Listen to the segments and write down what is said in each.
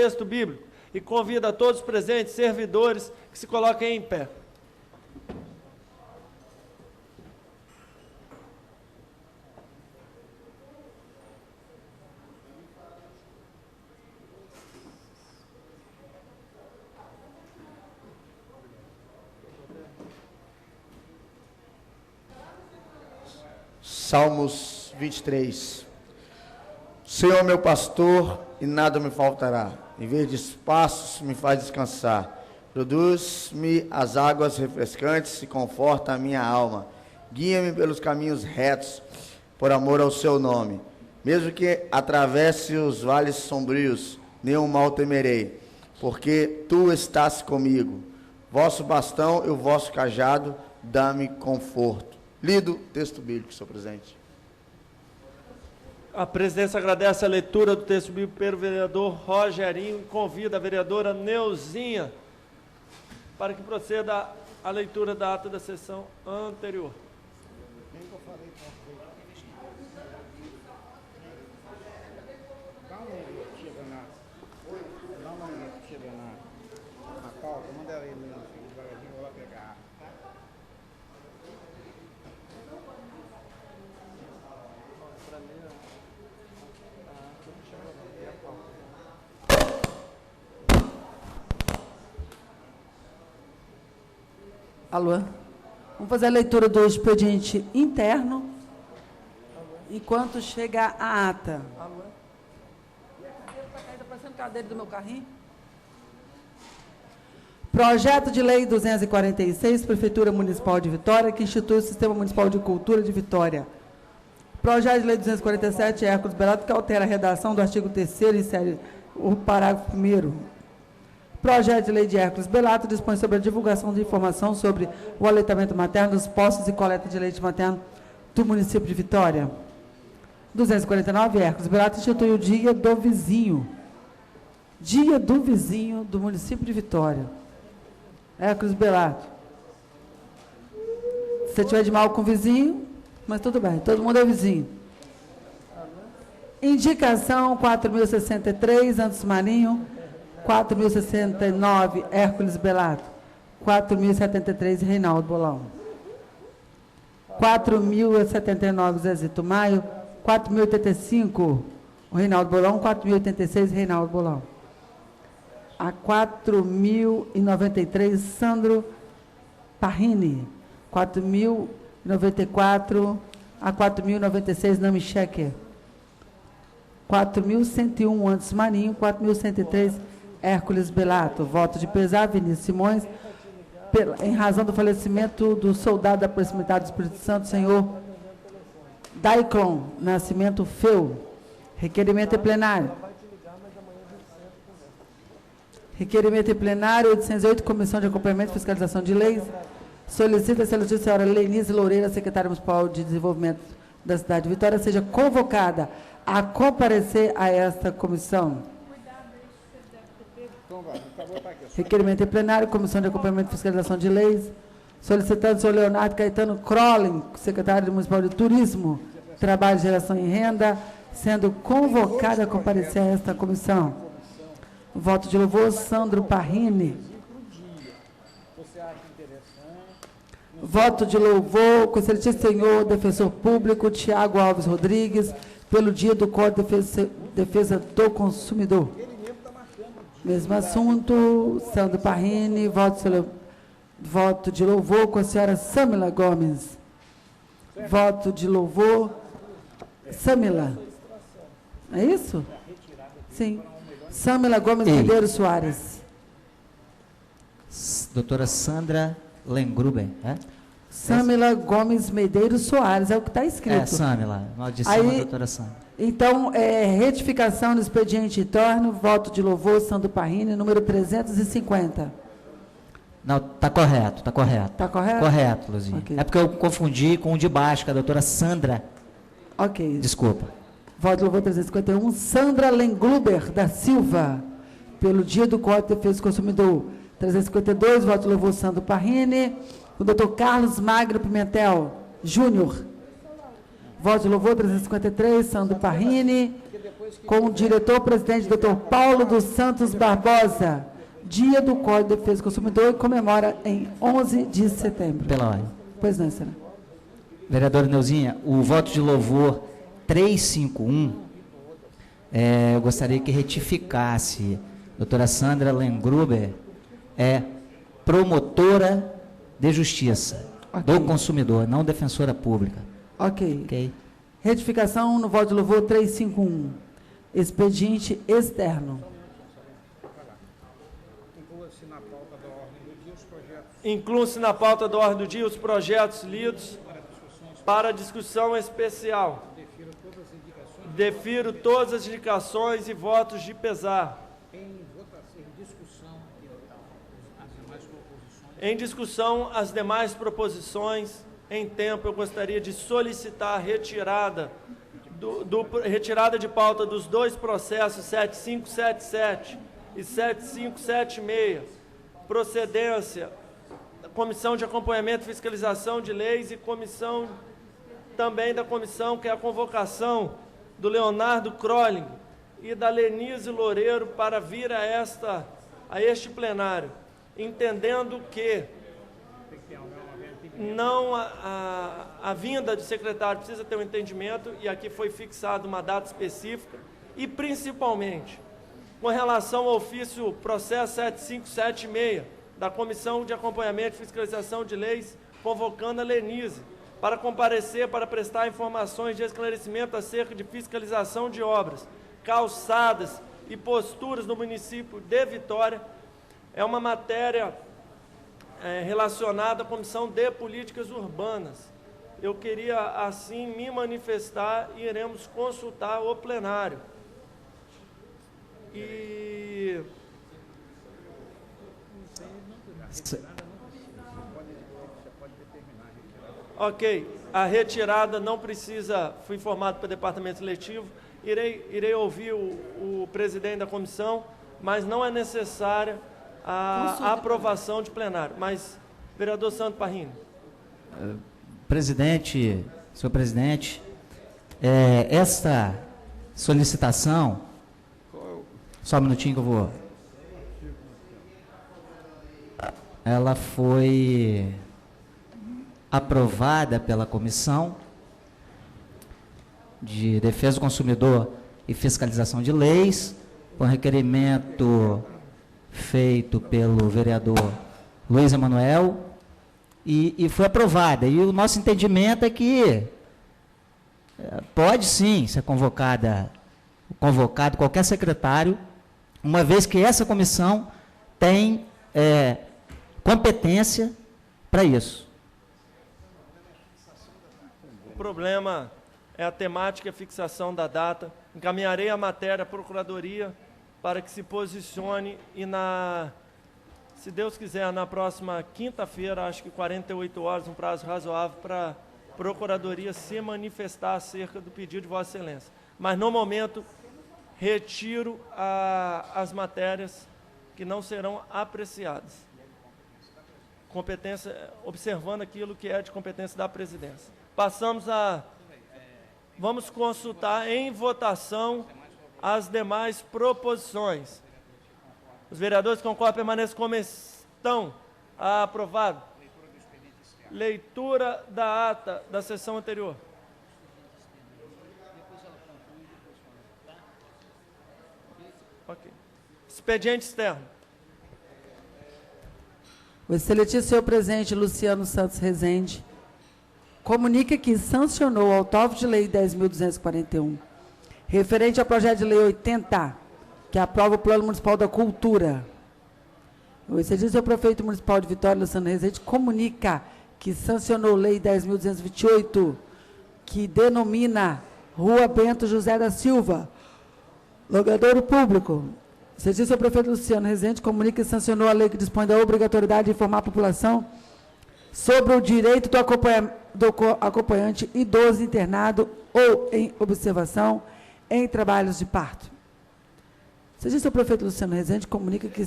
texto bíblico e convido a todos os presentes, servidores, que se coloquem em pé. Salmos 23. Senhor meu pastor, e nada me faltará. Em verdes pastos me faz descansar. Produz-me as águas refrescantes e conforta a minha alma. Guia-me pelos caminhos retos, por amor ao seu nome. Mesmo que atravesse os vales sombrios, nenhum mal temerei, porque tu estás comigo. Vosso bastão e o vosso cajado dá-me conforto. Lido texto bíblico, senhor presidente. A presidência agradece a leitura do texto bíblico pelo vereador Rogerinho e convida a vereadora Neuzinha para que proceda a leitura da ata da sessão anterior. Alô? Vamos fazer a leitura do expediente interno, enquanto chega a ata. Alô? Está passando cadeira do meu carrinho? Projeto de Lei 246, Prefeitura Municipal de Vitória, que institui o Sistema Municipal de Cultura de Vitória. Projeto de Lei 247, Hércules Belato, que altera a redação do artigo 3º e insere o parágrafo 1º. Projeto de Lei de Hércules Belato dispõe sobre a divulgação de informação sobre o aleitamento materno dos postos e coleta de leite materno do município de Vitória. 249, Hércules Belato institui o Dia do Vizinho. Dia do Vizinho do município de Vitória. Hércules Belato. Se você tiver de mal com o vizinho, mas tudo bem, todo mundo é vizinho. Indicação 4.063, Antos Marinho. 4.069, Hércules Belato. 4.073, Reinaldo Bolão. 4.079, Zezito Maio. 4.085, Reinaldo Bolão. 4.086, Reinaldo Bolão. A 4.093, Sandro Parrini. 4.094, a 4.096, Nami Checker. 4.101, Antes Marinho. 4.103, Hércules Belato. Voto de pesar, Vinícius Simões, em razão do falecimento do soldado da proximidade do Espírito Santo, senhor Daiclon Nascimento Feu. Requerimento em plenário. Requerimento em plenário, 808, Comissão de Acompanhamento e Fiscalização de Leis. Solicita a senhora Lenise Loureira, secretária municipal de Desenvolvimento da cidade de Vitória, seja convocada a comparecer a esta comissão. Requerimento em plenário, Comissão de Acompanhamento e Fiscalização de Leis, solicitando o senhor Leonardo Caetano Crolling, secretário municipal de Turismo, Trabalho e Geração em Renda, sendo convocado a comparecer a esta comissão. Voto de louvor, Sandro Parrini. Voto de louvor, Conselheiro Senhor, Defensor Público, Tiago Alves Rodrigues, pelo dia do Código de Defesa do Consumidor. Mesmo assunto, Sandro Parrini, voto de louvor com a senhora Samila Gomes. Voto de louvor, Samila. É isso? Sim. Samila Gomes Medeiros Soares. Doutora Sandra Lengruber, é? Samila Gomes Medeiros Soares, é o que está escrito. É, Samila, nós dissemos a doutora Sandra. Então, retificação do expediente interno, voto de louvor, Sandro Parrini, número 350. Não, está correto, está correto. Está correto? Correto, Luzinha. Okay. É porque eu confundi com o de baixo, com a doutora Sandra. Ok. Desculpa. Voto de louvor 351, Sandra Lengluber da Silva, pelo dia do Código de Defesa do Consumidor. 352, voto de louvor, Sandro Parrini. O doutor Carlos Magro Pimentel Júnior. Voto de louvor 353, Sandro Parrini. com o diretor-presidente, Dr. Paulo dos Santos Barbosa, Dia do Código de Defesa do Consumidor, e comemora em 11 de setembro. Pela ordem. Pois não, senhora. Vereadora Neuzinha, o voto de louvor 351, eu gostaria que retificasse. Doutora Sandra Lengruber é promotora de justiça do consumidor, não defensora pública. Ok. Ok? Retificação no voto de louvor 351. Expediente externo. Inclua-se na pauta da ordem do dia os projetos lidos para discussão especial. Defiro todas as indicações e votos de pesar. Em discussão, as demais proposições. Em tempo, eu gostaria de solicitar a retirada de pauta dos dois processos 7577 e 7576. Procedência, Comissão de Acompanhamento e Fiscalização de Leis e comissão também da comissão, que é a convocação do Leonardo Crolling e da Lenise Loureiro para vir a este plenário, entendendo que não a vinda do secretário precisa ter um entendimento, e aqui foi fixada uma data específica, e principalmente com relação ao ofício processo 7576 da Comissão de Acompanhamento e Fiscalização de Leis, convocando a Lenise para comparecer para prestar informações de esclarecimento acerca de fiscalização de obras, calçadas e posturas no município de Vitória. É uma matéria relacionada à Comissão de Políticas Urbanas. Eu queria, assim, me manifestar e iremos consultar o plenário. E... Ok, a retirada não precisa, fui informado pelo departamento seletivo, irei ouvir o presidente da comissão, mas não é necessária a aprovação de plenário. Mas, vereador Sandro Parrini. Presidente, senhor presidente, esta solicitação, só um minutinho que eu vou. Ela foi aprovada pela Comissão de Defesa do Consumidor e Fiscalização de Leis, com requerimento feito pelo vereador Luiz Emanuel, e foi aprovada. E o nosso entendimento é que pode sim ser convocado qualquer secretário, uma vez que essa comissão tem competência para isso. O problema é a temática e a fixação da data. Encaminharei a matéria à Procuradoria para que se posicione e, se Deus quiser, na próxima quinta-feira, acho que 48 horas, um prazo razoável para a Procuradoria se manifestar acerca do pedido de Vossa Excelência. Mas, no momento, retiro as matérias que não serão apreciadas. Competência, observando aquilo que é de competência da presidência. Vamos consultar em votação as demais proposições. Os vereadores que concordam permaneçam como estão. Aprovado. Leitura da ata da sessão anterior. Ok. Expediente externo. O excelentíssimo senhor presidente Luciano Santos Rezende comunica que sancionou o autógrafo de lei 10.241, referente ao projeto de lei 80, que aprova o Plano Municipal da Cultura. O excelentíssimo senhor prefeito municipal de Vitória, Luciano Rezende, comunica que sancionou lei 10.228, que denomina Rua Bento José da Silva, logradouro público. O excelentíssimo senhor prefeito Luciano Rezende comunica que sancionou a lei que dispõe da obrigatoriedade de informar a população sobre o direito do acompanhante idoso internado ou em observação em trabalhos de parto. O excelentíssimo prefeito Luciano Rezende comunica que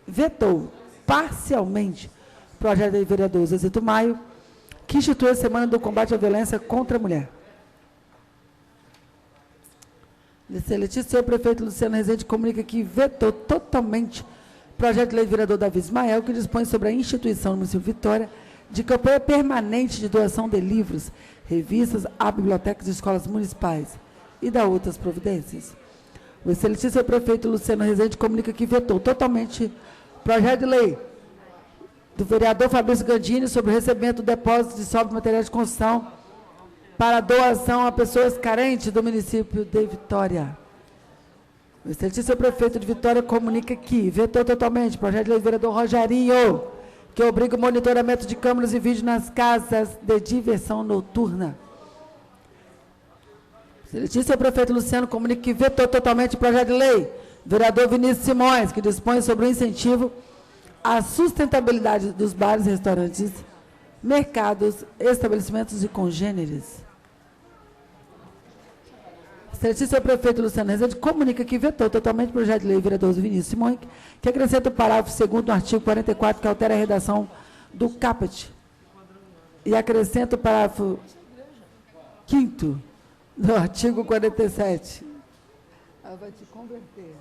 vetou parcialmente o projeto do vereador Zezito Maio, que institui a Semana do Combate à Violência contra a Mulher. Excelentíssimo senhor prefeito Luciano Rezende comunica que vetou totalmente o projeto de lei do vereador Davi Ismael, que dispõe sobre a instituição no município de Vitória de campanha permanente de doação de livros, revistas a bibliotecas e escolas municipais e da outras providências. O excelentíssimo senhor prefeito Luciano Rezende comunica que vetou totalmente o projeto de lei do vereador Fabrício Gandini sobre o recebimento do depósito de sobra de materiais de construção para doação a pessoas carentes do município de Vitória. O excelentíssimo prefeito de Vitória comunica que vetou totalmente o projeto de lei do vereador Rogerinho, que obriga o monitoramento de câmeras e vídeos nas casas de diversão noturna. O excelentíssimo prefeito Luciano comunica que vetou totalmente o projeto de lei do vereador Vinícius Simões, que dispõe sobre o incentivo à sustentabilidade dos bares, restaurantes, mercados, estabelecimentos e congêneres. O excelentíssimo prefeito Luciano Rezende comunica que vetou totalmente o projeto de lei do vereador Vinícius Simões, que acrescenta o parágrafo 2º do artigo 44, que altera a redação do caput, e acrescenta o parágrafo 5º do artigo 47. Vai te converter.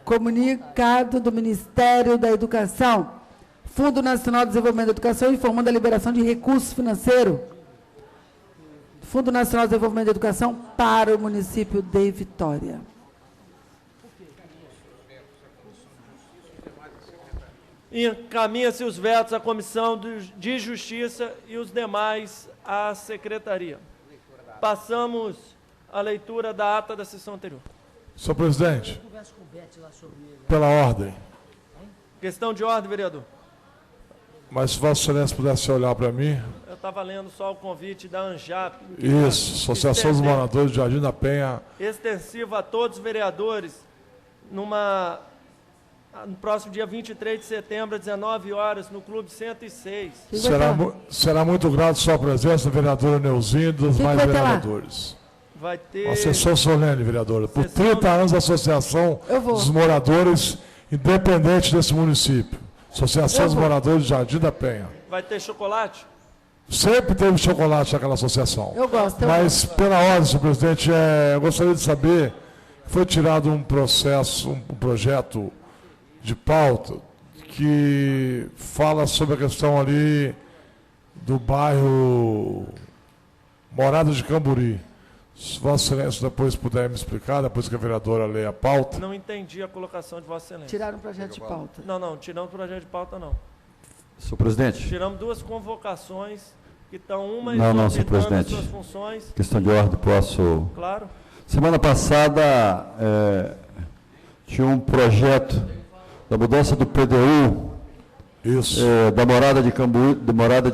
Comunicado do Ministério da Educação, Fundo Nacional de Desenvolvimento da Educação, informando a liberação de recursos financeiros Fundo Nacional de Desenvolvimento da Educação para o município de Vitória. Encaminha-se os vetos à Comissão de Justiça e os demais à Secretaria. Passamos à leitura da ata da sessão anterior. Senhor presidente, pela ordem. Questão de ordem, vereador. Mas se Vossa Excelência pudesse olhar para mim. Eu estava lendo só o convite da ANJAP. Isso, Associação dos Moradores de Jardim da Penha. Extensivo a todos os vereadores, no próximo dia 23 de setembro, às 19 horas, no Clube 106. Será muito grato sua presença, vereadora Neuzinho, e dos mais vereadores. Vai ter... Uma sessão solene, vereadora. Por 30 anos da Associação dos Moradores, independente desse município. Associação dos Moradores de Jardim da Penha. Vai ter chocolate? Sempre teve chocolate naquela associação. Eu gosto. Mas, pela ordem, senhor presidente, eu gostaria de saber, foi tirado um projeto de pauta que fala sobre a questão ali do bairro Morada de Camburi. Se Vossa Excelência depois puder me explicar, depois que a vereadora lê a pauta. Não entendi a colocação de Vossa Excelência. Tiraram o projeto de pauta. Não, tiramos o projeto de pauta, não. Senhor presidente. Tiramos duas convocações que estão uma não, senhor presidente. Suas funções. Questão de ordem, posso... Claro. Semana passada, tinha um projeto da mudança do PDU. Isso. Da Morada de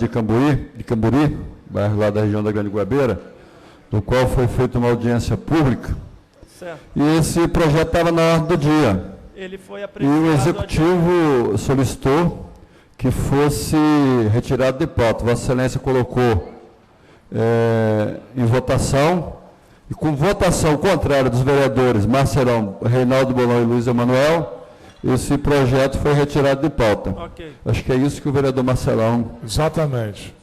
Camburi, bairro lá da região da Grande Guabeira, do qual foi feita uma audiência pública. Certo. E esse projeto estava na ordem do dia. Ele foi E apreciado. o Executivo solicitou que fosse retirado de pauta. Vossa Excelência colocou em votação, e com votação contrária dos vereadores Marcelão, Reinaldo Bolão e Luiz Emanuel, esse projeto foi retirado de pauta. Ok. Acho que é isso que o vereador Marcelão... Exatamente.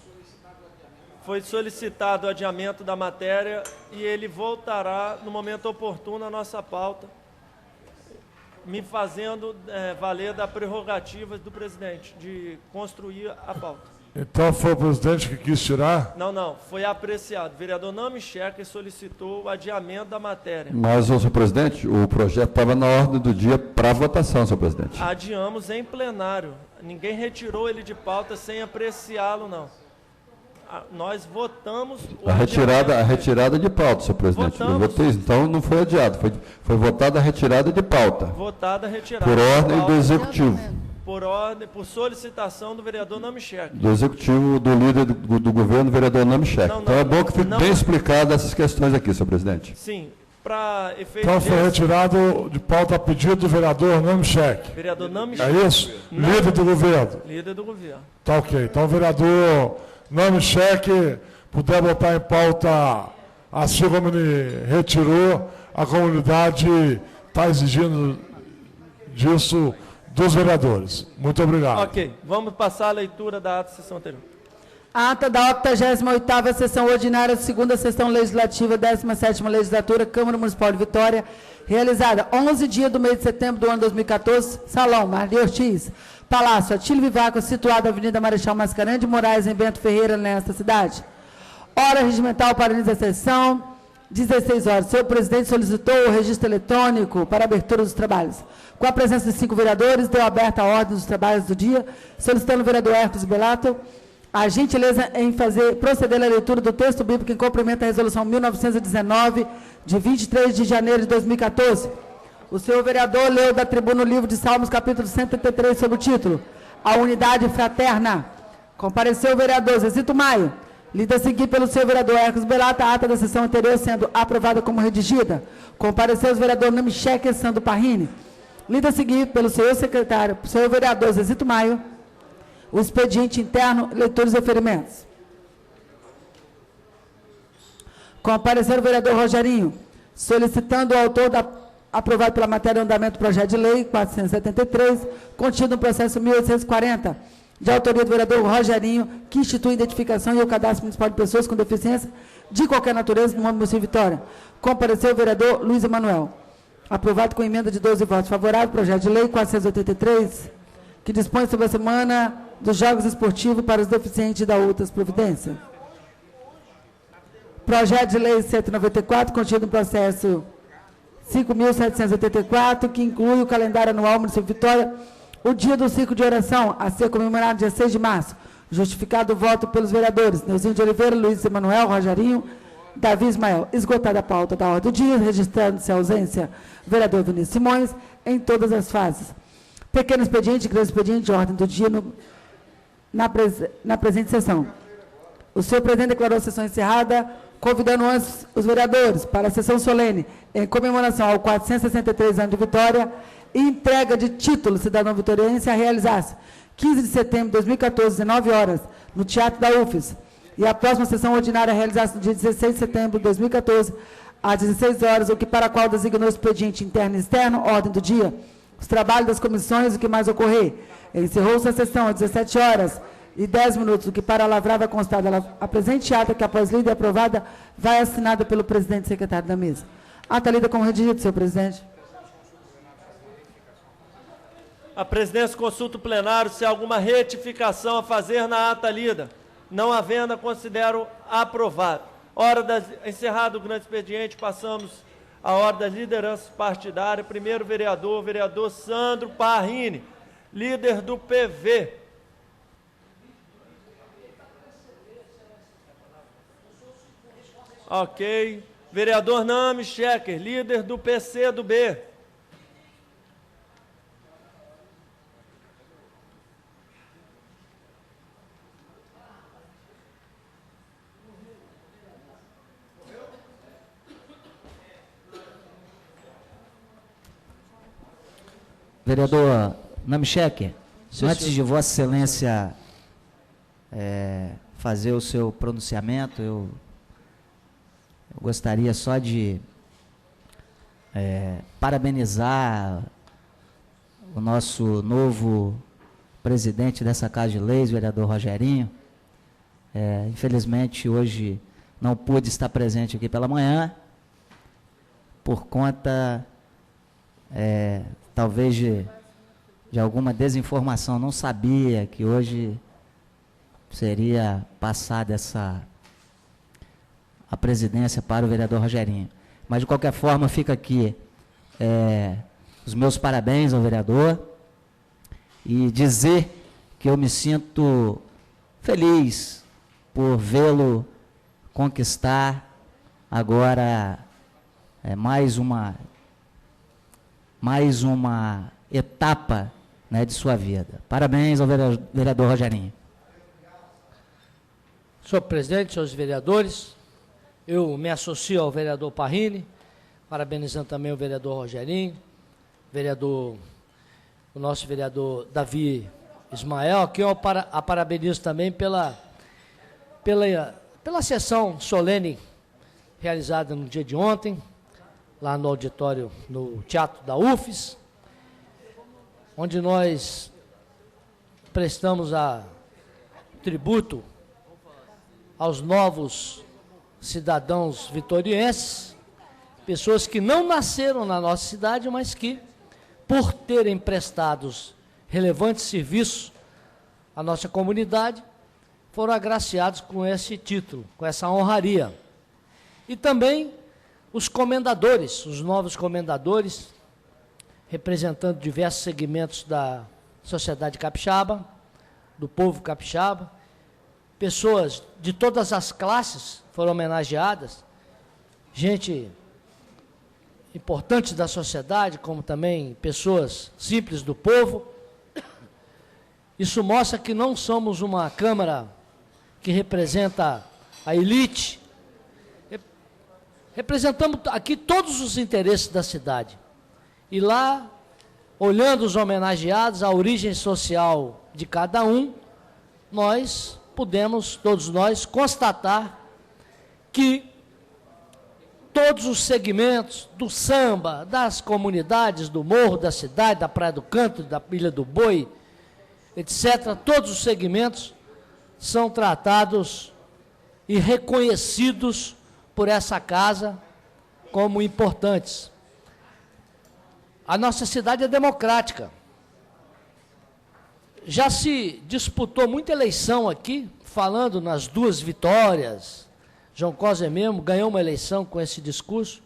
Foi solicitado o adiamento da matéria e ele voltará no momento oportuno à nossa pauta, me fazendo valer da prerrogativa do presidente de construir a pauta. Então foi o presidente que quis tirar? Não, foi apreciado. O vereador Namicheca solicitou o adiamento da matéria. Mas, senhor presidente, o projeto estava na ordem do dia para votação, senhor presidente. Adiamos em plenário. Ninguém retirou ele de pauta sem apreciá-lo, não. Nós votamos o A retirada de pauta, senhor presidente. Votamos. Eu votei, então não foi adiado, foi votada a retirada de pauta. Votada a retirada. Por ordem pauta, do Executivo. por solicitação do vereador Namicheca. Do Executivo, do líder do governo, vereador Namicheca. Não, Então é bom que fique não. bem explicado essas questões aqui, senhor presidente. Sim, para efeito Então foi retirado de pauta a pedido do vereador Namicheca. vereador Namicheca. É isso? Líder do governo. Líder do governo. Tá ok. Então o vereador Namicheca puder botar em pauta, assim como ele retirou, a comunidade está exigindo disso dos vereadores. Muito obrigado. Ok, vamos passar a leitura da ata da sessão anterior. Ata da 88ª Sessão Ordinária, segunda Sessão Legislativa, 17ª Legislatura, Câmara Municipal de Vitória, realizada 11 dias do mês de setembro do ano 2014, Salão Marli Ortiz, Palácio Atílio Vivaco, situado na Avenida Marechal Mascarenhas de Moraes, em Bento Ferreira, nesta cidade. Hora regimental para início da sessão, 16 horas. O senhor presidente solicitou o registro eletrônico para abertura dos trabalhos. Com a presença de 5 vereadores, deu aberta a ordem dos trabalhos do dia, solicitando o vereador Hércules Belato a gentileza em proceder à leitura do texto bíblico em cumprimento à resolução 1919, de 23 de janeiro de 2014. O senhor vereador leu da tribuna o livro de Salmos, capítulo 133, sob o título A Unidade Fraterna. Compareceu o vereador Zezito Maio. Lida a seguir pelo senhor vereador Hércules Belato, a ata da sessão anterior sendo aprovada como redigida. Compareceu o vereador Namicheque Sandro Parrini. Lida a seguir pelo senhor secretário, senhor vereador Zezito Maio, o expediente interno, leituras e referimentos. Comparecer o vereador Rogerinho, solicitando o autor aprovado pela matéria andamento do projeto de lei 473, contido no processo 1840, de autoria do vereador Rogerinho, que institui a identificação e o cadastro municipal de pessoas com deficiência de qualquer natureza no município de Vitória. Compareceu o vereador Luiz Emanuel. Aprovado com emenda de 12 votos favoráveis, projeto de lei 483, que dispõe sobre a semana dos Jogos Esportivos para os deficientes da outras providências. Projeto de lei 194, contido no processo 5.784, que inclui o calendário anual do município de Vitória, o dia do ciclo de oração, a ser comemorado dia 6 de março. Justificado o voto pelos vereadores Neuzinho de Oliveira, Luiz Emanuel, Rogerinho, Davi Ismael. Esgotada a pauta da ordem do dia, registrando-se a ausência do vereador Vinícius Simões em todas as fases. Pequeno expediente, grande expediente de ordem do dia na presente sessão. O senhor presidente declarou a sessão encerrada, convidando antes os vereadores para a sessão solene em comemoração ao 463 anos de Vitória e entrega de título cidadão vitoriense a realizar-se 15 de setembro de 2014, 19 horas, no Teatro da UFES. E a próxima sessão ordinária a realizar-se no dia 16 de setembro de 2014, às 16 horas, o que para a qual designou o expediente interno e externo, ordem do dia, os trabalhos das comissões, o que mais ocorrer. Encerrou-se a sessão às 17 horas e 10 minutos, o que para a lavrar vai constar a presente ata, que após lida e aprovada, vai assinada pelo presidente e secretário da mesa. Ata lida como redigida, senhor presidente. A presidência consulta o plenário se há alguma retificação a fazer na ata lida. Não havendo, considero aprovado. Encerrado o grande expediente, passamos à hora das lideranças partidárias. Primeiro vereador Sandro Parrini, líder do PV. Ok. Vereador Nami Schecker, líder do PC do B. Vereador Namicheque, antes de Vossa Excelência fazer o seu pronunciamento, eu gostaria só de parabenizar o nosso novo presidente dessa Casa de Leis, vereador Rogerinho. Infelizmente, hoje não pude estar presente aqui pela manhã, por conta, talvez, de alguma desinformação. Não sabia que hoje seria passada a presidência para o vereador Rogerinho. Mas, de qualquer forma, fica aqui os meus parabéns ao vereador e dizer que eu me sinto feliz por vê-lo conquistar agora mais uma etapa, né, de sua vida. Parabéns ao vereador Rogerinho. Senhor presidente, senhores vereadores, eu me associo ao vereador Parrini, parabenizando também o vereador Rogerinho, o nosso vereador Davi Ismael, aqui eu a parabenizo também pela sessão solene realizada no dia de ontem, lá no auditório, no Teatro da UFES, onde nós prestamos tributo aos novos cidadãos vitorienses, pessoas que não nasceram na nossa cidade, mas que, por terem prestado relevantes serviços à nossa comunidade, foram agraciados com esse título, com essa honraria. E também os comendadores, os novos comendadores, representando diversos segmentos da sociedade capixaba, do povo capixaba, pessoas de todas as classes foram homenageadas, gente importante da sociedade, como também pessoas simples do povo. Isso mostra que não somos uma Câmara que representa a elite. Representamos aqui todos os interesses da cidade. E lá, olhando os homenageados, a origem social de cada um, nós pudemos, todos nós, constatar que todos os segmentos do samba, das comunidades, do morro, da cidade, da Praia do Canto, da Ilha do Boi, etc., todos os segmentos são tratados e reconhecidos por essa casa como importantes. A nossa cidade é democrática. Já se disputou muita eleição aqui, falando nas duas vitórias. João Coser mesmo ganhou uma eleição com esse discurso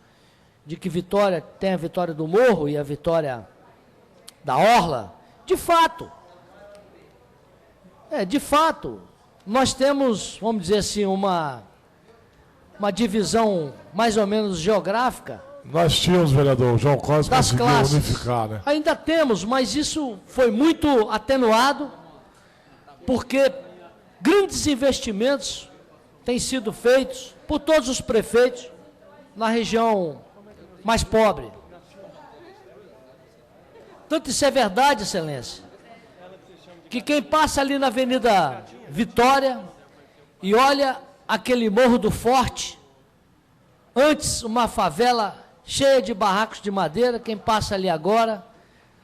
de que Vitória tem a vitória do Morro e a vitória da Orla. De fato, nós temos, vamos dizer assim, uma divisão mais ou menos geográfica. Nós tínhamos, vereador, o João Coser conseguiu unificar, né? Ainda temos, mas isso foi muito atenuado, porque grandes investimentos têm sido feitos por todos os prefeitos na região mais pobre. Tanto isso é verdade, Excelência, que quem passa ali na Avenida Vitória e olha aquele Morro do Forte, antes uma favela cheia de barracos de madeira, quem passa ali agora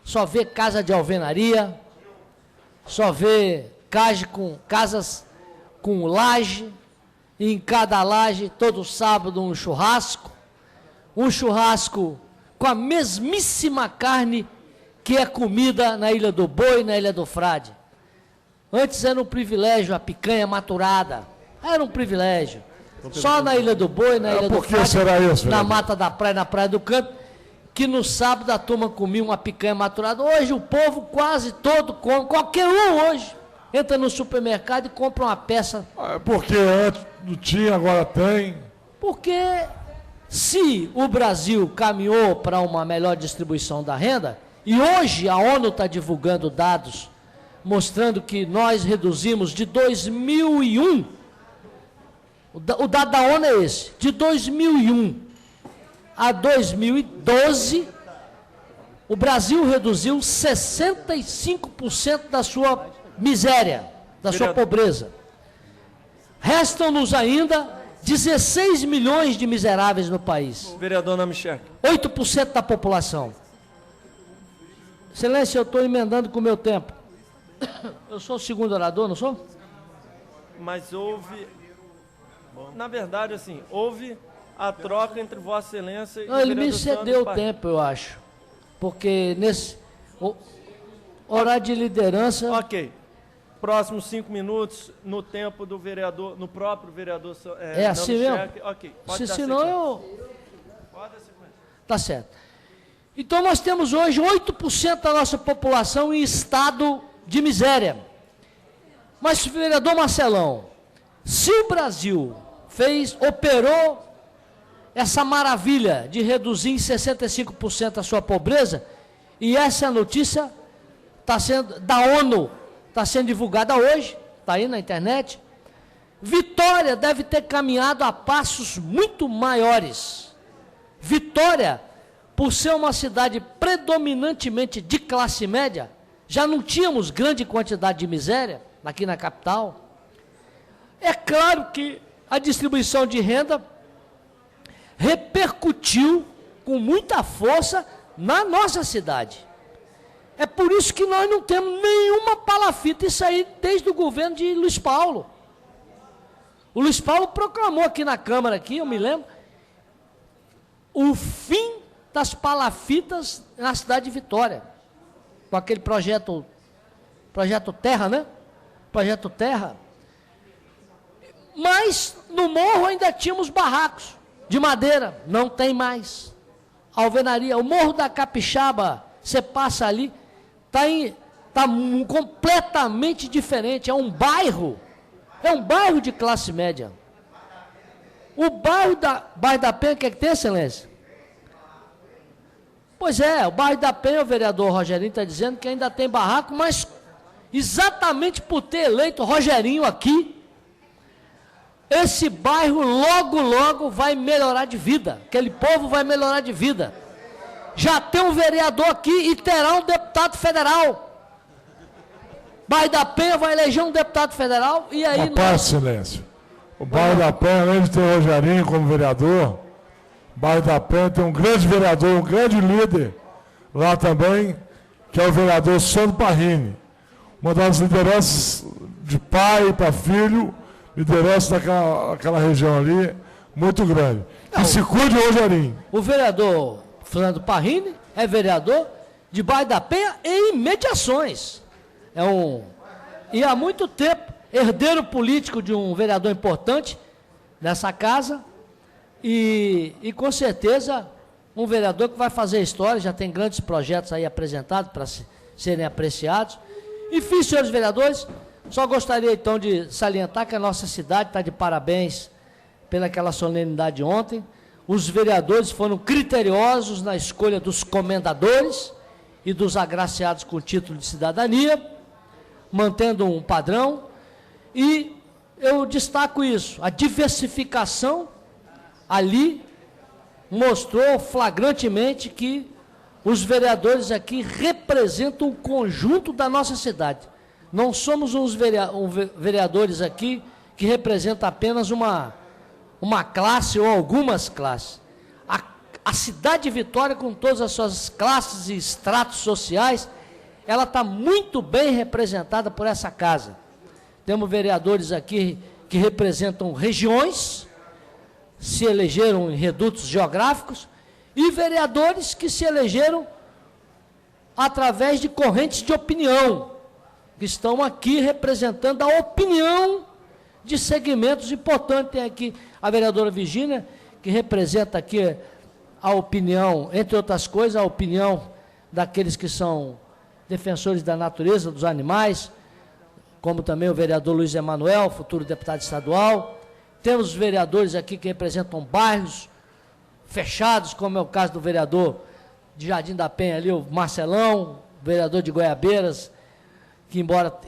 só vê casa de alvenaria, só vê casas com laje, e em cada laje, todo sábado, um churrasco com a mesmíssima carne que é comida na Ilha do Boi, na Ilha do Frade. Antes era um privilégio a picanha maturada, era um privilégio. Só na Ilha do Boi, na Ilha do Frade, na Mata da Praia, na Praia do Canto, que no sábado a turma comia uma picanha maturada. Hoje o povo quase todo come, qualquer um hoje entra no supermercado e compra uma peça. Porque antes não tinha, agora tem. Porque se o Brasil caminhou para uma melhor distribuição da renda, e hoje a ONU está divulgando dados mostrando que nós reduzimos de 2001, o dado da ONU é esse, de 2001 a 2012, o Brasil reduziu 65% da sua miséria, da sua pobreza. Restam-nos ainda 16 milhões de miseráveis no país. Vereador Namichek. 8% da população. Excelência, eu estou emendando com o meu tempo. Eu sou o segundo orador, não sou? Mas houve... Na verdade, assim, houve a troca entre Vossa Excelência e o Ele me vereador cedeu Sandro tempo, eu acho. Porque nesse horário de liderança... Ok. Próximos 5 minutos no tempo do vereador, no próprio vereador É assim mesmo? Ok. Pode dar Senão sequência. eu... Tá certo. Então nós temos hoje 8% da nossa população em estado de miséria. Mas, vereador Marcelão, se o Brasil operou essa maravilha de reduzir em 65% a sua pobreza, e essa notícia está sendo, da ONU, está sendo divulgada hoje, está aí na internet, Vitória deve ter caminhado a passos muito maiores. Vitória, por ser uma cidade predominantemente de classe média, já não tínhamos grande quantidade de miséria aqui na capital. É claro que a distribuição de renda repercutiu com muita força na nossa cidade. É por isso que nós não temos nenhuma palafita, isso aí desde o governo de Luiz Paulo. O Luiz Paulo proclamou aqui na Câmara, aqui, eu me lembro, o fim das palafitas na cidade de Vitória, com aquele projeto Terra, né? Projeto Terra. Mas no morro ainda tínhamos barracos de madeira, não tem mais. Alvenaria, o Morro da Capixaba, você passa ali, está completamente diferente, é um bairro de classe média. O bairro da Penha, o que é que tem, excelência? Pois é, o bairro da Penha, o vereador Rogerinho está dizendo que ainda tem barraco, mas exatamente por ter eleito Rogerinho aqui, esse bairro logo, logo vai melhorar de vida. Aquele povo vai melhorar de vida. Já tem um vereador aqui e terá um deputado federal. Bairro da Penha vai eleger um deputado federal e aí... Rapaz, silêncio. O bairro da Penha, além de ter o Rogerinho como vereador, o bairro da Penha tem um grande vereador, um grande líder lá também, que é o vereador Sandro Parrini. Uma das lideranças de pai para filho, liderança daquela região ali, muito grande. Que se cuide, Rogerinho. O vereador Fernando Parrini é vereador de Bairro da Penha e imediações. E há muito tempo, herdeiro político de um vereador importante nessa casa e com certeza um vereador que vai fazer história, já tem grandes projetos aí apresentados para serem apreciados. Enfim, senhores vereadores, só gostaria então de salientar que a nossa cidade está de parabéns pelaquela solenidade de ontem. Os vereadores foram criteriosos na escolha dos comendadores e dos agraciados com título de cidadania, mantendo um padrão. E eu destaco isso, a diversificação ali mostrou flagrantemente que os vereadores aqui representam o conjunto da nossa cidade. Não somos uns vereadores aqui que representam apenas uma classe ou algumas classes. A cidade de Vitória, com todas as suas classes e estratos sociais, ela está muito bem representada por essa casa. Temos vereadores aqui que representam regiões, se elegeram em redutos geográficos, e vereadores que se elegeram através de correntes de opinião, que estão aqui representando a opinião de segmentos importantes. Tem aqui a vereadora Virgínia, que representa aqui a opinião, entre outras coisas, a opinião daqueles que são defensores da natureza, dos animais, como também o vereador Luiz Emanuel, futuro deputado estadual. Temos vereadores aqui que representam bairros fechados, como é o caso do vereador de Jardim da Penha ali, o Marcelão, vereador de Goiabeiras,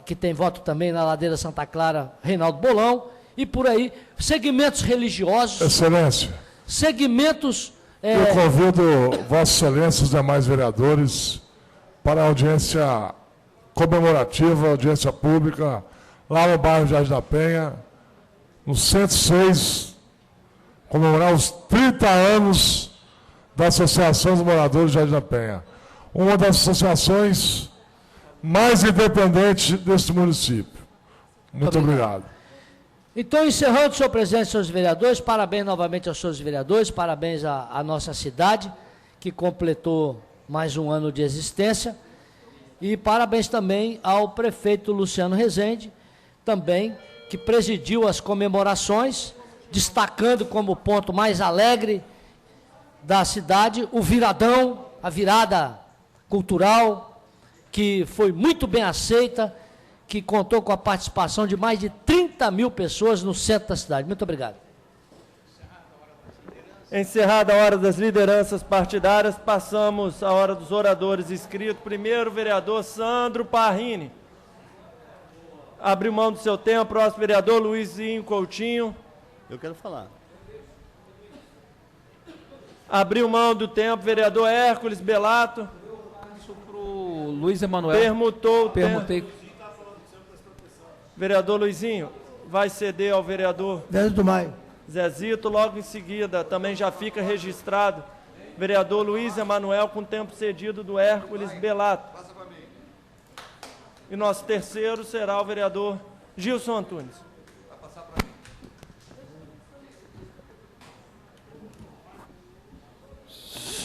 que tem voto também na Ladeira Santa Clara, Reinaldo Bolão, e por aí, segmentos religiosos. Excelência. Segmentos... Eu convido Vossa Excelência e os demais vereadores para a audiência comemorativa, audiência pública, lá no bairro de Jardim da Penha, no 106, comemorar os 30 anos da Associação dos Moradores de Jardim da Penha. Uma das associações mais independentes deste município. Muito obrigado. Então, encerrando, senhor presidente, senhores vereadores, parabéns novamente aos senhores vereadores, parabéns à nossa cidade, que completou mais um ano de existência, e parabéns também ao prefeito Luciano Rezende, também, que presidiu as comemorações, destacando como ponto mais alegre da cidade o viradão, a virada cultural, que foi muito bem aceita, que contou com a participação de mais de 30 mil pessoas no centro da cidade. Muito obrigado. Encerrada a hora das lideranças partidárias, passamos à hora dos oradores inscritos. Primeiro, vereador Sandro Parrini. Abriu mão do seu tempo. Próximo vereador, Luizinho Coutinho. Eu quero falar. Abriu mão do tempo, vereador Hércules Belato. Isso para o Luiz Emanuel. Permutou o Permutei. tempo. Vereador Luizinho, vai ceder ao vereador Zezito do Maio. Zezito, logo em seguida, também já fica registrado, vereador Luiz Emanuel, com tempo cedido do Hércules Belato. E nosso terceiro será o vereador Gilson Antunes.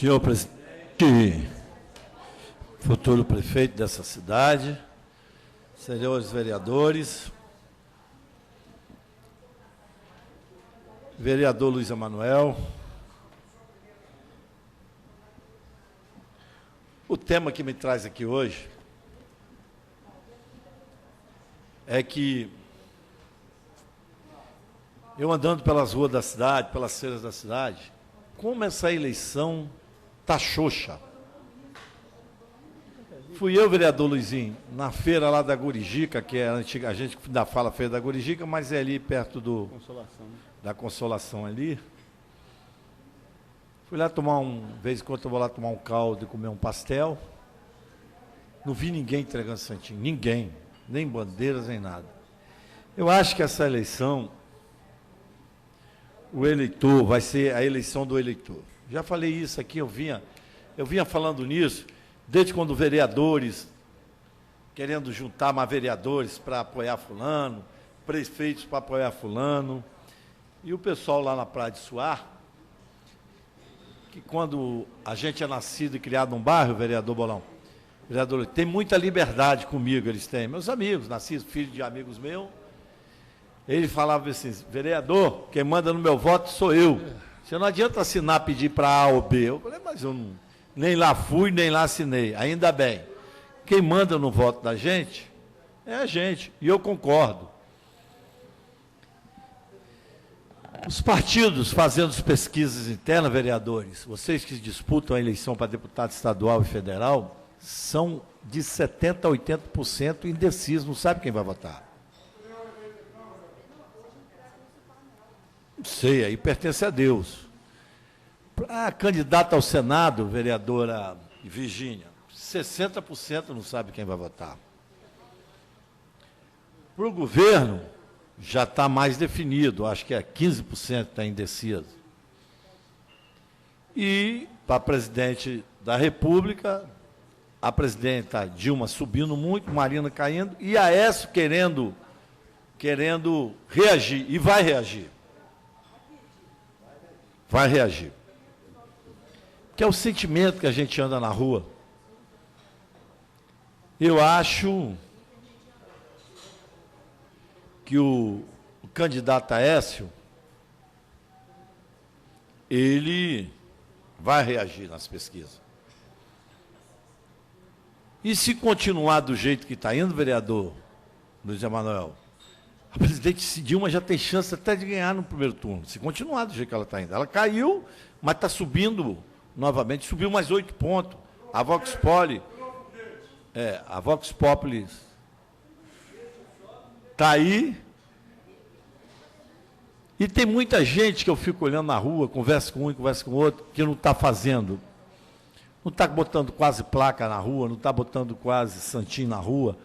Senhor presidente, futuro prefeito dessa cidade, senhores vereadores, vereador Luiz Emanuel, o tema que me traz aqui hoje é que eu andando pelas ruas da cidade, pelas feiras da cidade, como essa eleição está xoxa. Fui eu, vereador Luizinho, na feira lá da Gurijica, que é a antiga, a gente ainda fala feira da Gurijica, mas é ali perto da Consolação ali. Fui lá tomar de vez em quando eu vou lá tomar um caldo e comer um pastel. Não vi ninguém entregando santinho, ninguém, nem bandeiras, nem nada. Eu acho que essa eleição, o eleitor, vai ser a eleição do eleitor. Já falei isso aqui, eu vinha falando nisso, desde quando vereadores, querendo juntar mais vereadores para apoiar fulano, prefeitos para apoiar fulano, e o pessoal lá na Praia de Suar, que quando a gente é nascido e criado num bairro, vereador Bolão, vereador, tem muita liberdade comigo, eles têm, meus amigos, nascidos, filhos de amigos meus, ele falava assim, vereador, quem manda no meu voto sou eu. Você não adianta assinar, pedir para A ou B. Eu falei, mas eu não, nem lá fui, nem lá assinei. Ainda bem. Quem manda no voto da gente é a gente. E eu concordo. Os partidos fazendo as pesquisas internas, vereadores, vocês que disputam a eleição para deputado estadual e federal, são de 70% a 80% indecisos, não sabe quem vai votar. Não sei, aí pertence a Deus. Para candidata ao Senado, vereadora Virgínia, 60% não sabe quem vai votar. Para o governo, já está mais definido, acho que é 15% está indeciso. E para presidente da República, a presidenta Dilma subindo muito, Marina caindo, e Aécio querendo reagir, e vai reagir. Vai reagir. Que é o sentimento que a gente anda na rua. Eu acho que o candidato Aécio, ele vai reagir nas pesquisas. E se continuar do jeito que está indo, vereador Luiz Emanuel, a presidente Dilma já tem chance até de ganhar no primeiro turno, se continuar do jeito que ela está indo. Ela caiu, mas está subindo novamente, subiu mais 8 pontos. A Vox Populi está aí. E tem muita gente que eu fico olhando na rua, conversa com um e conversa com o outro, que não está fazendo. Não está botando quase placa na rua, não está botando quase santinho na rua,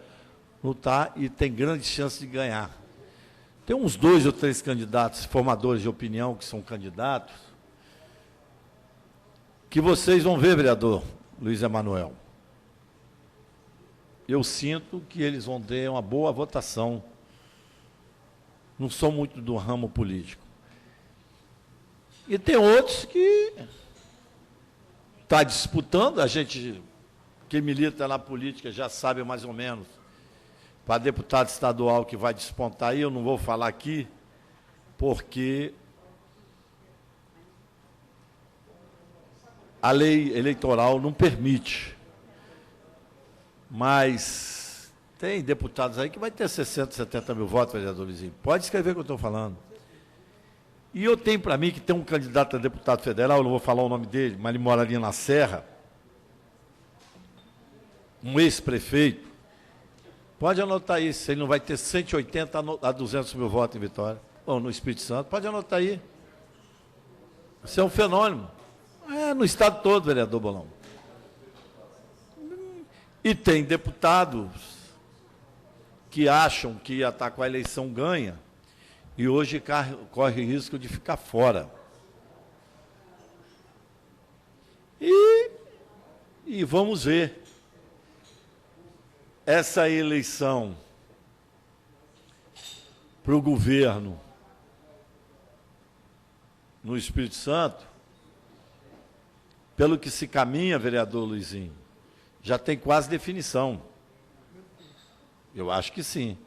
não está, e tem grande chance de ganhar. Tem uns 2 ou 3 candidatos, formadores de opinião, que são candidatos, que vocês vão ver, vereador Luiz Emanuel. Eu sinto que eles vão ter uma boa votação. Não sou muito do ramo político. E tem outros que está disputando, a gente que milita na política já sabe mais ou menos, para deputado estadual que vai despontar aí, eu não vou falar aqui, porque a lei eleitoral não permite. Mas tem deputados aí que vai ter 60, 70 mil votos, vereador Luizinho. Pode escrever o que eu estou falando. E eu tenho para mim que tem um candidato a deputado federal, eu não vou falar o nome dele, mas ele mora ali na Serra, um ex-prefeito. Pode anotar aí, se ele não vai ter 180 a 200 mil votos em Vitória, ou no Espírito Santo, pode anotar aí. Isso é um fenômeno. É, no estado todo, vereador Bolão. E tem deputados que acham que ia estar com a eleição ganha e hoje corre risco de ficar fora. E vamos ver. Essa eleição para o governo no Espírito Santo pelo que se caminha, vereador Luizinho, já tem quase definição. Eu acho que sim.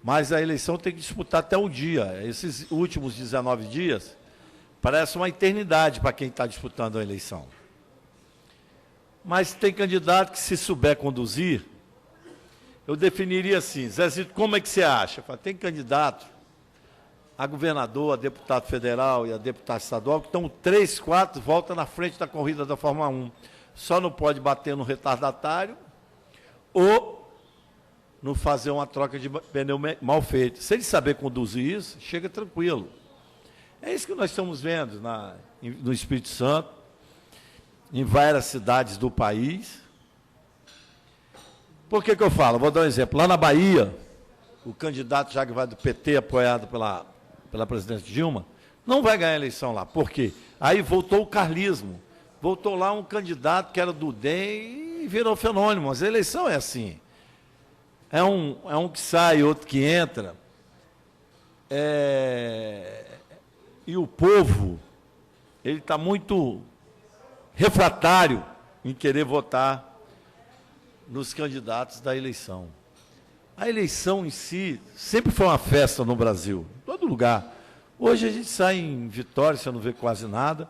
Mas a eleição tem que disputar até o dia. Esses últimos 19 dias parece uma eternidade para quem está disputando a eleição. Mas tem candidato que, se souber conduzir, eu definiria assim: Zezito, como é que você acha? Eu falo, tem candidato a governador, a deputado federal e a deputado estadual que estão 3, 4 voltas na frente da corrida da Fórmula 1. Só não pode bater no retardatário ou não fazer uma troca de pneu mal feita. Se ele saber conduzir isso, chega tranquilo. É isso que nós estamos vendo no Espírito Santo, em várias cidades do país. Por que eu falo? Vou dar um exemplo. Lá na Bahia, o candidato já que vai do PT, apoiado pela presidente Dilma, não vai ganhar a eleição lá. Por quê? Aí voltou o carlismo. Voltou lá um candidato que era do DEM e virou fenômeno. Mas a eleição é assim. É um que sai, outro que entra. E o povo, ele está muito refratário em querer votar nos candidatos da eleição. A eleição em si sempre foi uma festa no Brasil, em todo lugar. Hoje a gente sai em Vitória, você não vê quase nada.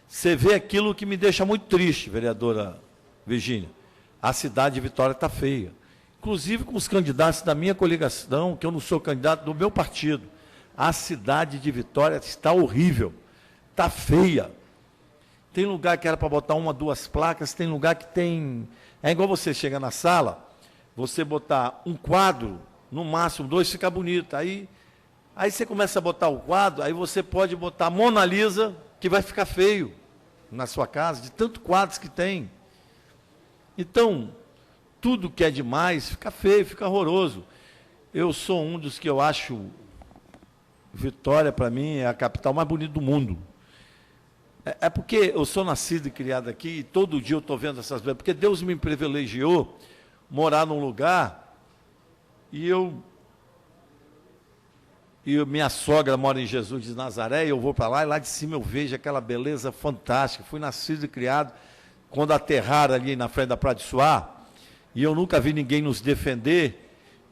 Você vê aquilo que me deixa muito triste, vereadora Virgínia. A cidade de Vitória está feia. Inclusive com os candidatos da minha coligação, que eu não sou candidato do meu partido. A cidade de Vitória está horrível, está feia. Tem lugar que era para botar 1, 2 placas, tem lugar que tem... É igual você chega na sala, você botar um quadro, no máximo 2, fica bonito. Aí você começa a botar o quadro, aí você pode botar Mona Lisa, que vai ficar feio na sua casa, de tanto quadros que tem. Então, tudo que é demais fica feio, fica horroroso. Eu sou um dos que eu acho... Vitória, para mim, é a capital mais bonita do mundo. É porque eu sou nascido e criado aqui, e todo dia eu estou vendo essas coisas, porque Deus me privilegiou morar num lugar, e minha sogra mora em Jesus de Nazaré, e eu vou para lá, e lá de cima eu vejo aquela beleza fantástica. Fui nascido e criado quando aterraram ali na frente da Praia de Suá, e eu nunca vi ninguém nos defender.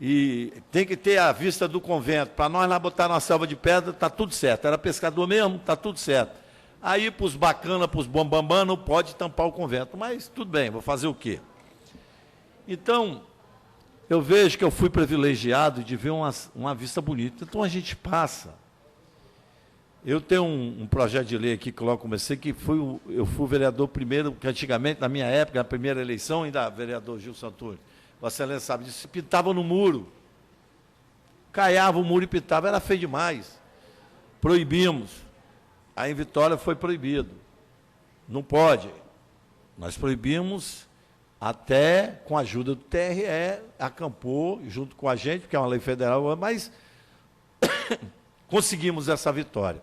E tem que ter a vista do convento. Para nós lá botar uma selva de pedra, está tudo certo. Era pescador mesmo, está tudo certo. Aí para os bacanas, para os bambambam, não pode tampar o convento. Mas tudo bem, vou fazer o quê? Então, eu vejo que eu fui privilegiado de ver uma vista bonita. Então a gente passa. Eu tenho um projeto de lei aqui que logo comecei, que eu fui o vereador primeiro, que antigamente, na minha época, na primeira eleição, ainda vereador Gil Santoro. Vossa Excelência sabe disso, pintava no muro. Caiava o muro e pintava, era feio demais. Proibimos. Aí em Vitória foi proibido. Não pode. Nós proibimos, até com a ajuda do TRE, acampou junto com a gente, porque é uma lei federal, mas conseguimos essa vitória.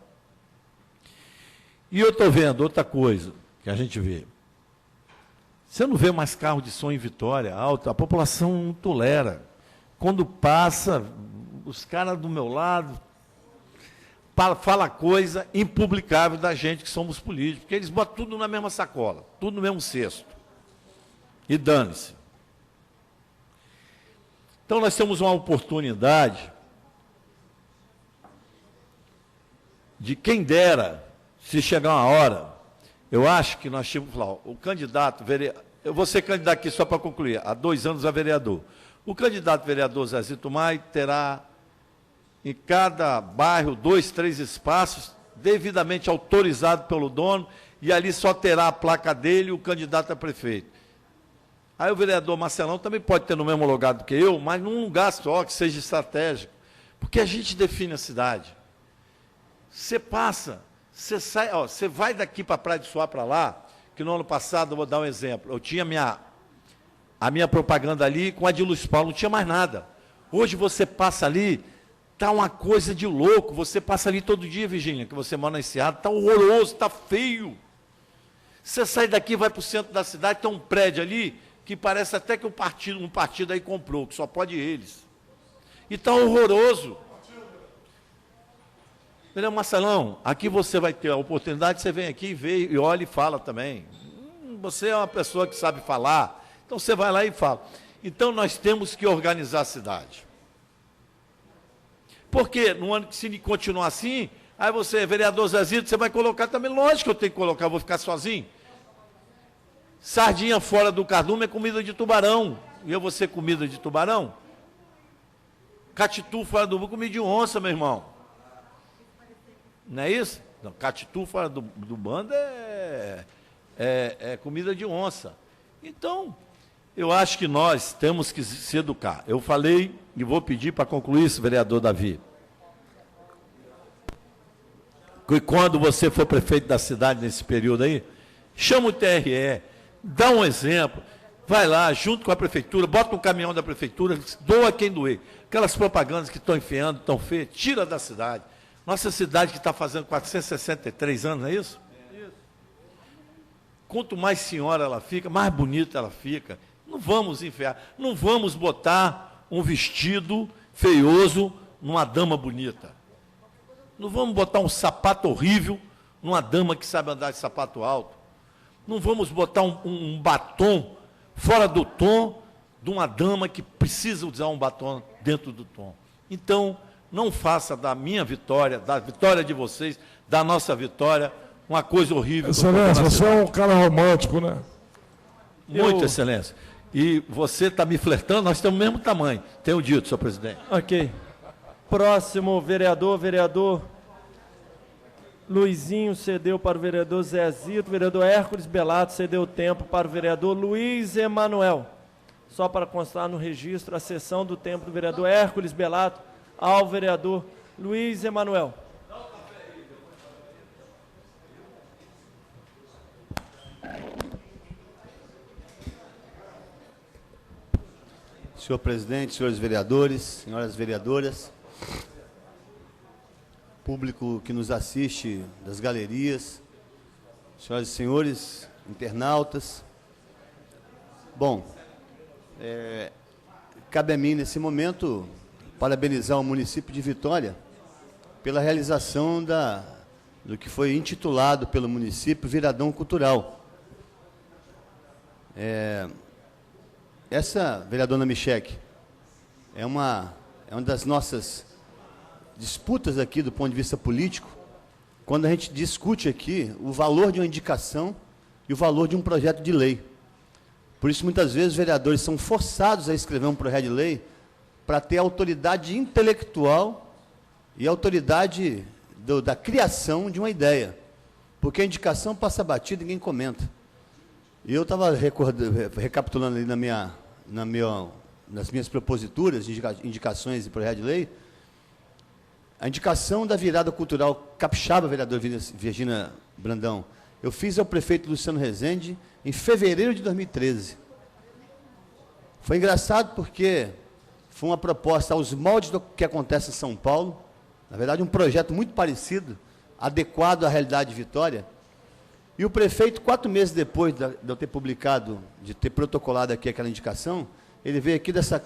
E eu estou vendo outra coisa que a gente vê. Você não vê mais carro de som em Vitória alto, a população não tolera. Quando passa, os caras do meu lado falam coisa impublicável da gente que somos políticos, porque eles botam tudo na mesma sacola, tudo no mesmo cesto. E dane-se. Então nós temos uma oportunidade de, quem dera, se chegar uma hora. Eu acho que nós tínhamos que falar, o candidato, eu vou ser candidato aqui só para concluir, há 2 anos a vereador. O candidato vereador Zezito Maia terá em cada bairro 2, 3 espaços devidamente autorizados pelo dono, e ali só terá a placa dele e o candidato a prefeito. Aí o vereador Marcelão também pode ter no mesmo lugar do que eu, mas num lugar só, que seja estratégico, porque a gente define a cidade. Você passa... Você sai, você vai daqui para a Praia de Suá para lá, que no ano passado, eu vou dar um exemplo, eu tinha a minha propaganda ali com a de Luiz Paulo, não tinha mais nada. Hoje você passa ali, está uma coisa de louco, você passa ali todo dia, Virgínia, que você mora na Enseada, está horroroso, está feio. Você sai daqui, vai para o centro da cidade, tem um prédio ali, que parece até que um partido aí comprou, que só pode eles. E está horroroso. Vereador Marcelão, aqui você vai ter a oportunidade, você vem aqui, vê e olha e fala também. Você é uma pessoa que sabe falar, então você vai lá e fala. Então nós temos que organizar a cidade. Porque no ano que se continuar assim, aí você, vereador Zezito, você vai colocar também, lógico que eu tenho que colocar, eu vou ficar sozinho. Sardinha fora do cardume é comida de tubarão, e eu vou ser comida de tubarão? Catitu fora do comida de onça, meu irmão. Não é isso? Não, catitu fora do bando é comida de onça. Então, eu acho que nós temos que se educar. Eu falei, e vou pedir para concluir isso, vereador Davi, que quando você for prefeito da cidade nesse período aí, chama o TRE, dá um exemplo, vai lá, junto com a prefeitura, bota no caminhão da prefeitura, doa quem doer. Aquelas propagandas que estão enfiando, estão feias, tira da cidade. Nossa cidade que está fazendo 463 anos, não é isso? Isso. Quanto mais senhora ela fica, mais bonita ela fica. Não vamos enfiar, não vamos botar um vestido feioso numa dama bonita. Não vamos botar um sapato horrível numa dama que sabe andar de sapato alto. Não vamos botar um batom fora do tom de uma dama que precisa usar um batom dentro do tom. Então, não faça da minha vitória, da vitória de vocês, da nossa vitória, uma coisa horrível. Excelência, você é um cara romântico, né? Muito, Excelência. E você está me flertando, nós temos o mesmo tamanho. Tenho dito, senhor presidente. Ok. Próximo vereador Luizinho cedeu para o vereador Zezito, o vereador Hércules Belato cedeu tempo para o vereador Luiz Emanuel. Só para constar no registro, a cessão do tempo do vereador Hércules Belato ao vereador Luiz Emanuel. Senhor presidente, senhores vereadores, senhoras vereadoras, público que nos assiste das galerias, senhoras e senhores, internautas. Bom, cabe a mim, nesse momento, parabenizar o município de Vitória pela realização do que foi intitulado pelo município Viradão Cultural. Essa, vereadora Michek, é uma das nossas disputas aqui do ponto de vista político, quando a gente discute aqui o valor de uma indicação e o valor de um projeto de lei. Por isso, muitas vezes, os vereadores são forçados a escrever um projeto de lei para ter autoridade intelectual e autoridade da criação de uma ideia. Porque a indicação passa batida e ninguém comenta. E eu estava recapitulando ali nas minhas proposituras, indicações e projeto de lei, a indicação da virada cultural capixaba, vereador Virgínia Brandão, eu fiz ao prefeito Luciano Rezende em fevereiro de 2013. Foi engraçado porque foi uma proposta aos moldes do que acontece em São Paulo, na verdade um projeto muito parecido, adequado à realidade de Vitória, e o prefeito, 4 meses depois de eu ter publicado, de ter protocolado aqui aquela indicação, ele veio aqui dessa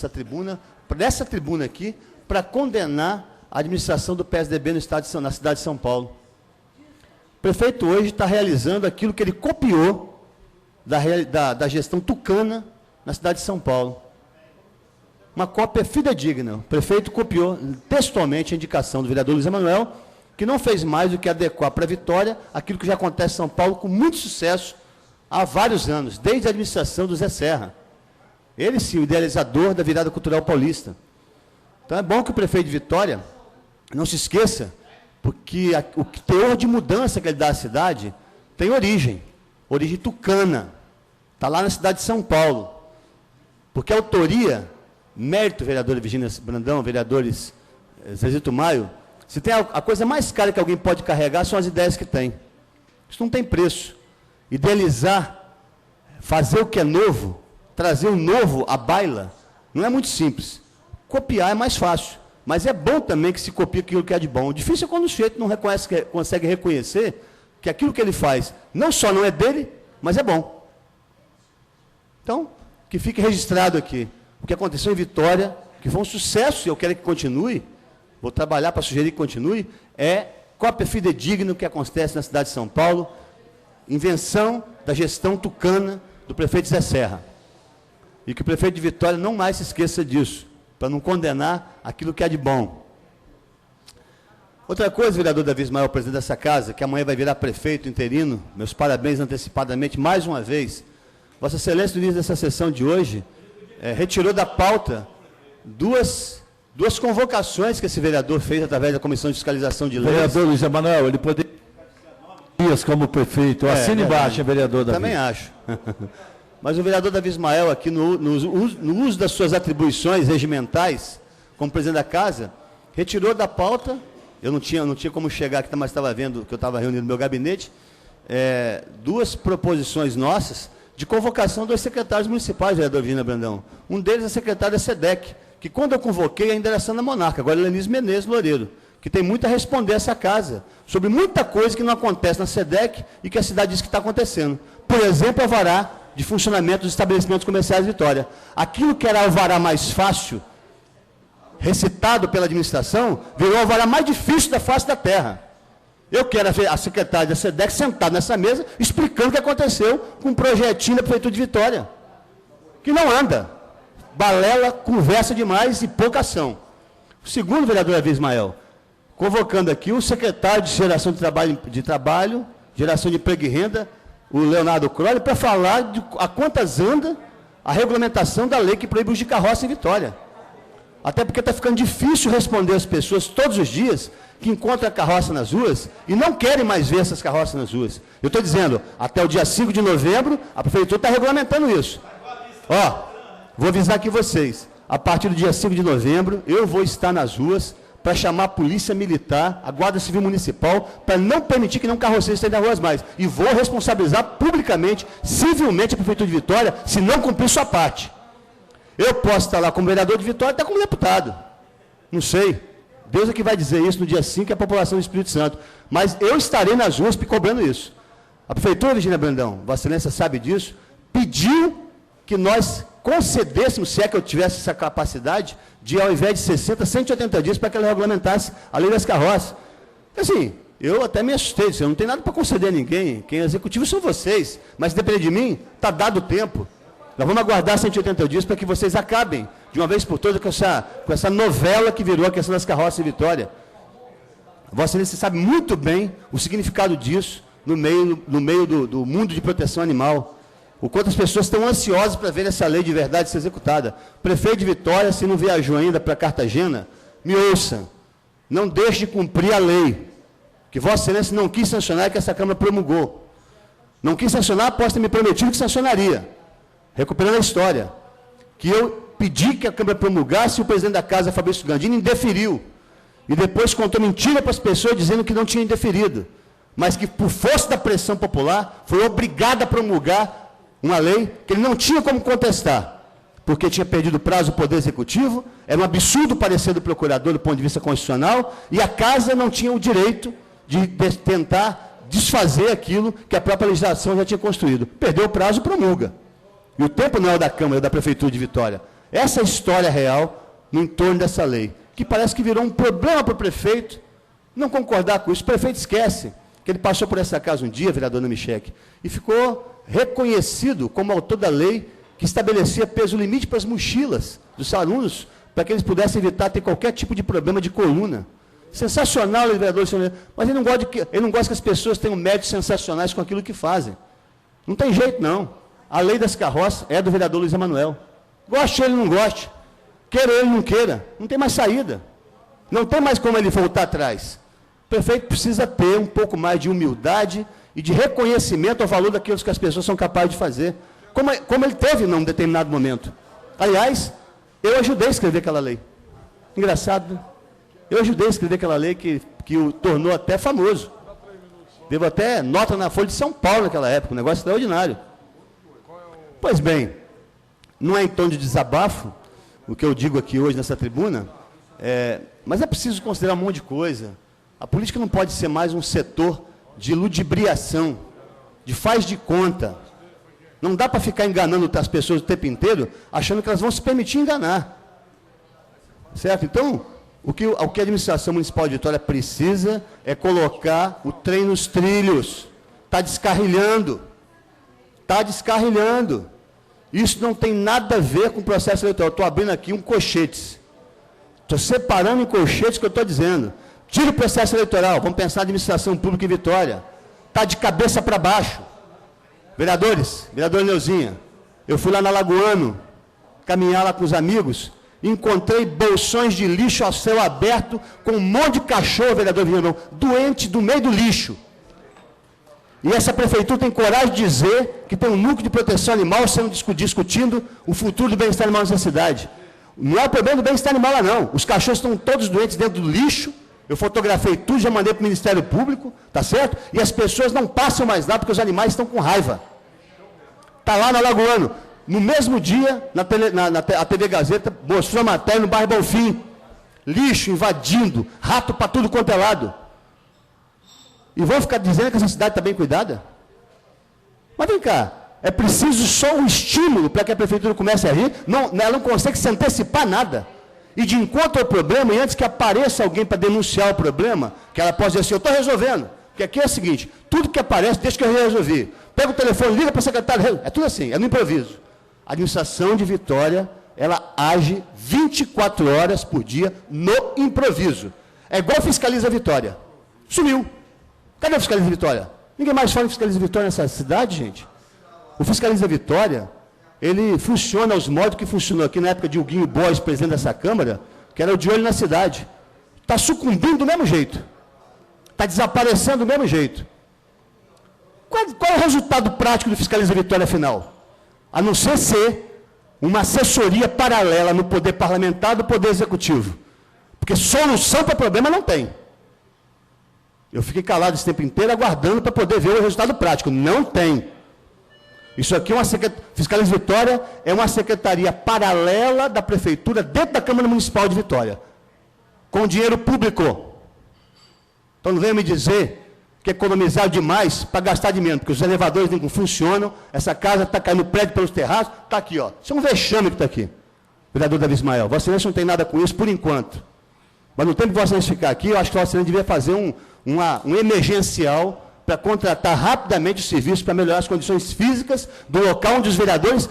tribuna aqui, para condenar a administração do PSDB na cidade de São Paulo. O prefeito hoje está realizando aquilo que ele copiou da gestão tucana na cidade de São Paulo. Uma cópia fidedigna. O prefeito copiou textualmente a indicação do vereador Luiz Emanuel, que não fez mais do que adequar para a Vitória aquilo que já acontece em São Paulo com muito sucesso há vários anos, desde a administração do Zé Serra. Ele sim, o idealizador da virada cultural paulista. Então é bom que o prefeito de Vitória não se esqueça, porque o teor de mudança que ele dá à cidade tem origem tucana, está lá na cidade de São Paulo. Porque a autoria, mérito, vereadora Virgínia Brandão, vereadores Zezito Maio, se tem a coisa mais cara que alguém pode carregar são as ideias que tem. Isso não tem preço. Idealizar, fazer o que é novo, trazer o novo à baila, não é muito simples. Copiar é mais fácil, mas é bom também que se copie aquilo que é de bom. O difícil é quando o sujeito não consegue reconhecer que aquilo que ele faz não só não é dele, mas é bom. Então, que fique registrado aqui o que aconteceu em Vitória, que foi um sucesso e eu quero que continue. vou trabalhar para sugerir que continue, é cópia fidedigna do que acontece na cidade de São Paulo, invenção da gestão tucana do prefeito Zé Serra. E que o prefeito de Vitória não mais se esqueça disso, para não condenar aquilo que é de bom. Outra coisa, vereador Davi Ismael, presidente dessa casa, que amanhã vai virar prefeito interino, meus parabéns antecipadamente mais uma vez. Vossa Excelência, no início dessa sessão de hoje, retirou da pauta duas convocações que esse vereador fez através da Comissão de Fiscalização de Leis. Vereador Luiz Emanuel, ele poderia dias como prefeito. Assine embaixo, vereador Davi. Também acho. Mas o vereador Davi Ismael, aqui no uso das suas atribuições regimentais, como presidente da casa, retirou da pauta, eu não tinha como chegar aqui, mas estava vendo que eu estava reunido no meu gabinete, duas proposições nossas de convocação dos secretários municipais, vereador Virginia Brandão. Um deles é secretário da SEDEC, que quando eu convoquei ainda era Sandra Monarca, agora é Lenise Menezes Loureiro, que tem muito a responder a essa casa, sobre muita coisa que não acontece na SEDEC e que a cidade diz que está acontecendo. Por exemplo, alvará de funcionamento dos estabelecimentos comerciais de Vitória. Aquilo que era alvará mais fácil, recitado pela administração, virou o alvará mais difícil da face da terra. Eu quero ver a secretária da SEDEC sentada nessa mesa, explicando o que aconteceu com um projetinho da Prefeitura de Vitória, que não anda. Balela, conversa demais e pouca ação. O segundo, vereador Davi Ismael, convocando aqui o secretário de Geração de Trabalho, Geração de Emprego e Renda, o Leonardo Crowley, para falar de a quantas anda a regulamentação da lei que proíbe o uso de carroça em Vitória. Até porque está ficando difícil responder às pessoas todos os dias que encontram a carroça nas ruas e não querem mais ver essas carroças nas ruas. Eu estou dizendo, até o dia 5 de novembro, a Prefeitura está regulamentando isso. Ó, vou avisar aqui vocês, a partir do dia 5 de novembro, eu vou estar nas ruas para chamar a Polícia Militar, a Guarda Civil Municipal, para não permitir que nenhum carroceiro esteja nas ruas mais. E vou responsabilizar publicamente, civilmente, a Prefeitura de Vitória, se não cumprir sua parte. Eu posso estar lá como vereador de Vitória, até como deputado. Não sei. Deus é que vai dizer isso no dia 5, a população do Espírito Santo. Mas eu estarei nas ruas cobrando isso. A Prefeitura, Virginia Brandão, Vossa Excelência sabe disso, pediu que nós concedêssemos, se é que eu tivesse essa capacidade, de ao invés de 60, 180 dias para que ela regulamentasse a lei das carroças. Assim, eu até me assustei, eu não tenho nada para conceder a ninguém, quem é executivo são vocês, mas se depender de mim, está dado o tempo. Nós vamos aguardar 180 dias para que vocês acabem, de uma vez por todas, com essa novela que virou a questão das carroças em Vitória. Vossa Excelência sabe muito bem o significado disso no meio do mundo de proteção animal. O quanto as pessoas estão ansiosas para ver essa lei de verdade ser executada. Prefeito de Vitória, se não viajou ainda para Cartagena, me ouça. Não deixe de cumprir a lei, que Vossa Excelência não quis sancionar e que essa Câmara promulgou. Não quis sancionar, após ter me prometido que sancionaria. Recuperando a história. Que eu pedi que a Câmara promulgasse e o presidente da Casa, Fabrício Gandini, indeferiu. E depois contou mentira para as pessoas dizendo que não tinha indeferido. Mas que, por força da pressão popular, foi obrigado a promulgar uma lei que ele não tinha como contestar, porque tinha perdido o prazo do Poder Executivo, era um absurdo o parecer do procurador do ponto de vista constitucional, e a Casa não tinha o direito de tentar desfazer aquilo que a própria legislação já tinha construído. Perdeu o prazo, promulga. E o tempo não é o da Câmara, é o da Prefeitura de Vitória. Essa é a história real no entorno dessa lei, que parece que virou um problema para o prefeito não concordar com isso. O prefeito esquece que ele passou por essa casa um dia, vereador Namichek, e ficou reconhecido como autor da lei que estabelecia peso limite para as mochilas dos alunos, para que eles pudessem evitar ter qualquer tipo de problema de coluna. Sensacional, vereador, mas ele não gosta que as pessoas tenham méritos sensacionais com aquilo que fazem. Não tem jeito, não. A lei das carroças é do vereador Luiz Emanuel. Goste ele, não goste. Queira ele, não queira. Não tem mais saída. Não tem mais como ele voltar atrás. O prefeito precisa ter um pouco mais de humildade e de reconhecimento ao valor daquilo que as pessoas são capazes de fazer, como ele teve num determinado momento. Aliás, eu ajudei a escrever aquela lei. Engraçado, né? Eu ajudei a escrever aquela lei que o tornou até famoso. Devo até nota na Folha de São Paulo naquela época, um negócio extraordinário. Pois bem, não é em tom de desabafo o que eu digo aqui hoje nessa tribuna, mas é preciso considerar um monte de coisa. A política não pode ser mais um setor de ludibriação, de faz de conta. Não dá para ficar enganando as pessoas o tempo inteiro, achando que elas vão se permitir enganar. Certo? Então, O que a administração municipal de Vitória precisa é colocar o trem nos trilhos. Está descarrilhando. Está descarrilhando. Isso não tem nada a ver com o processo eleitoral. Estou abrindo aqui um colchetes. Estou separando em colchetes o que eu estou dizendo. Tira o processo eleitoral. Vamos pensar na administração pública em Vitória. Está de cabeça para baixo. Vereadores, vereadora Neuzinha, eu fui lá na Lagoano, caminhar lá com os amigos, encontrei bolsões de lixo ao céu aberto, com um monte de cachorro, vereador Vianão, doente do meio do lixo. E essa prefeitura tem coragem de dizer que tem um núcleo de proteção animal sendo discutindo o futuro do bem-estar animal nessa cidade. Não é o problema do bem-estar animal lá, não. Os cachorros estão todos doentes dentro do lixo. Eu fotografei tudo, já mandei para o Ministério Público, tá certo? E as pessoas não passam mais lá porque os animais estão com raiva. Está lá na Lagoano. No mesmo dia, a TV Gazeta mostrou a matéria no bairro Bonfim. Lixo invadindo, rato para tudo quanto é lado. E vão ficar dizendo que essa cidade está bem cuidada? Mas vem cá, é preciso só um estímulo para que a prefeitura comece a rir. Não, ela não consegue se antecipar nada. E de encontro ao problema, e antes que apareça alguém para denunciar o problema, que ela possa dizer assim, eu estou resolvendo. Porque aqui é o seguinte, tudo que aparece, deixa que eu resolvi. Pega o telefone, liga para a secretária, é tudo assim, é no improviso. A administração de Vitória, ela age 24 horas por dia no improviso. É igual Fiscaliza Vitória. Sumiu. Cadê o Fiscaliza Vitória? Ninguém mais fala em Fiscaliza Vitória nessa cidade, gente. O Fiscaliza Vitória, ele funciona aos modos que funcionou aqui na época de Huguinho Bois, presidente dessa Câmara, que era o de olho na cidade. Está sucumbindo do mesmo jeito. Está desaparecendo do mesmo jeito. Qual é o resultado prático do Fiscaliza Vitória, afinal? A não ser uma assessoria paralela no poder parlamentar do poder executivo. Porque solução para o problema não tem. Eu fiquei calado esse tempo inteiro aguardando para poder ver o resultado prático. Não tem. Isso aqui é uma Fiscaliza Vitória, é uma secretaria paralela da prefeitura dentro da Câmara Municipal de Vitória. Com dinheiro público. Então não venha me dizer que economizar demais para gastar de menos, porque os elevadores não funcionam, essa casa está caindo prédio pelos terraços, está aqui, ó. Isso é um vexame que está aqui. Vereador Davi Ismael, Vossa Excelência não tem nada com isso por enquanto. Mas no tempo que Vossa Excelência ficar aqui, eu acho que Vossa Excelência devia fazer um emergencial para contratar rapidamente o serviço para melhorar as condições físicas do local onde os vereadores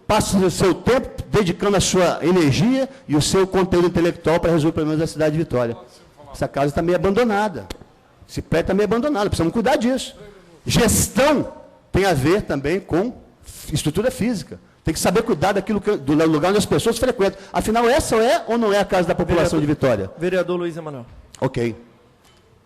passam o seu tempo dedicando a sua energia e o seu conteúdo intelectual para resolver problemas da cidade de Vitória. Essa casa está meio abandonada. Esse prédio está meio abandonado, precisamos cuidar disso. Gestão tem a ver também com estrutura física. Tem que saber cuidar do lugar onde as pessoas frequentam. Afinal, essa é ou não é a casa da população de Vitória? Vereador Luiz Emanuel. Ok.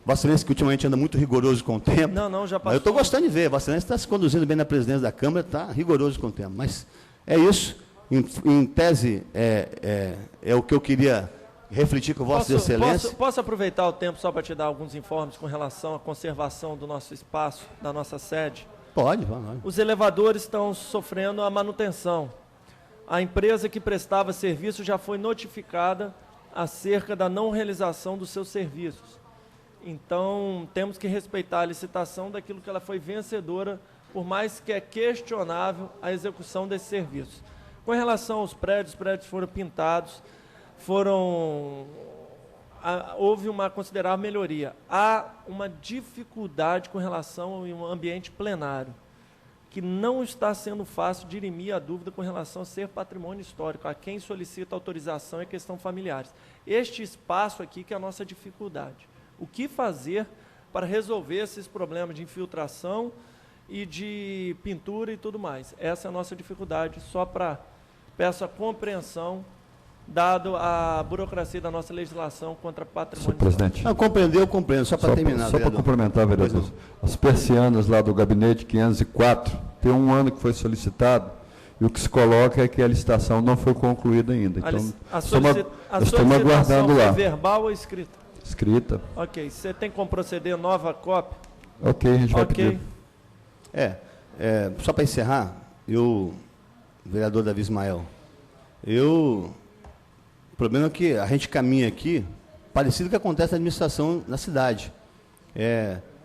Vossa Excelência, que ultimamente anda muito rigoroso com o tempo. Não, já passou. Mas eu estou gostando de ver. Vossa Excelência está se conduzindo bem na presidência da Câmara, está rigoroso com o tempo. Mas é isso. Em tese, é o que eu queria refletir com Vossa Excelência. Posso aproveitar o tempo só para te dar alguns informes com relação à conservação do nosso espaço, da nossa sede? Pode, vai. Os elevadores estão sofrendo a manutenção. A empresa que prestava serviço já foi notificada acerca da não realização dos seus serviços. Então, temos que respeitar a licitação daquilo que ela foi vencedora, por mais que é questionável a execução desse serviço. Com relação aos prédios, os prédios foram pintados, houve uma considerável melhoria. Há uma dificuldade com relação ao ambiente plenário, que não está sendo fácil dirimir a dúvida com relação a ser patrimônio histórico, a quem solicita autorização e questão familiares. Este espaço aqui que é a nossa dificuldade. O que fazer para resolver esses problemas de infiltração e de pintura e tudo mais? Essa é a nossa dificuldade, peço a compreensão, dado a burocracia da nossa legislação contra patrimônio. Senhor presidente. Não, eu compreendo, só para terminar. Só para complementar, vereador. As persianas lá do gabinete 504, tem um ano que foi solicitado, e o que se coloca é que a licitação não foi concluída ainda. Então, a solicitação aguardando lá. foi verbal ou escrita? Escrita. Ok. Você tem como proceder nova cópia? Ok, a gente vai pedir. Só para encerrar, vereador Davi Ismael, o problema é que a gente caminha aqui, parecido com o que acontece na administração na cidade.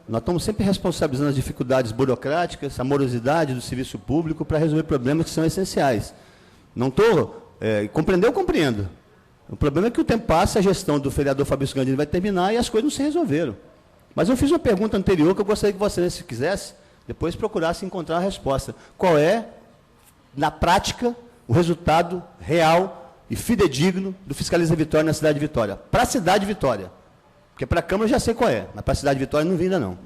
Nós estamos sempre responsabilizando as dificuldades burocráticas, a morosidade do serviço público para resolver problemas que são essenciais. Não estou... compreender, eu compreendo. O problema é que o tempo passa, a gestão do vereador Fabrício Gandini vai terminar e as coisas não se resolveram. Mas eu fiz uma pergunta anterior que eu gostaria que você, se quisesse, depois procurasse encontrar a resposta. Qual é, na prática, o resultado real e fidedigno do Fiscaliza Vitória na cidade de Vitória? Para a cidade de Vitória. Porque para a Câmara eu já sei qual é, mas para a cidade de Vitória não vi ainda não.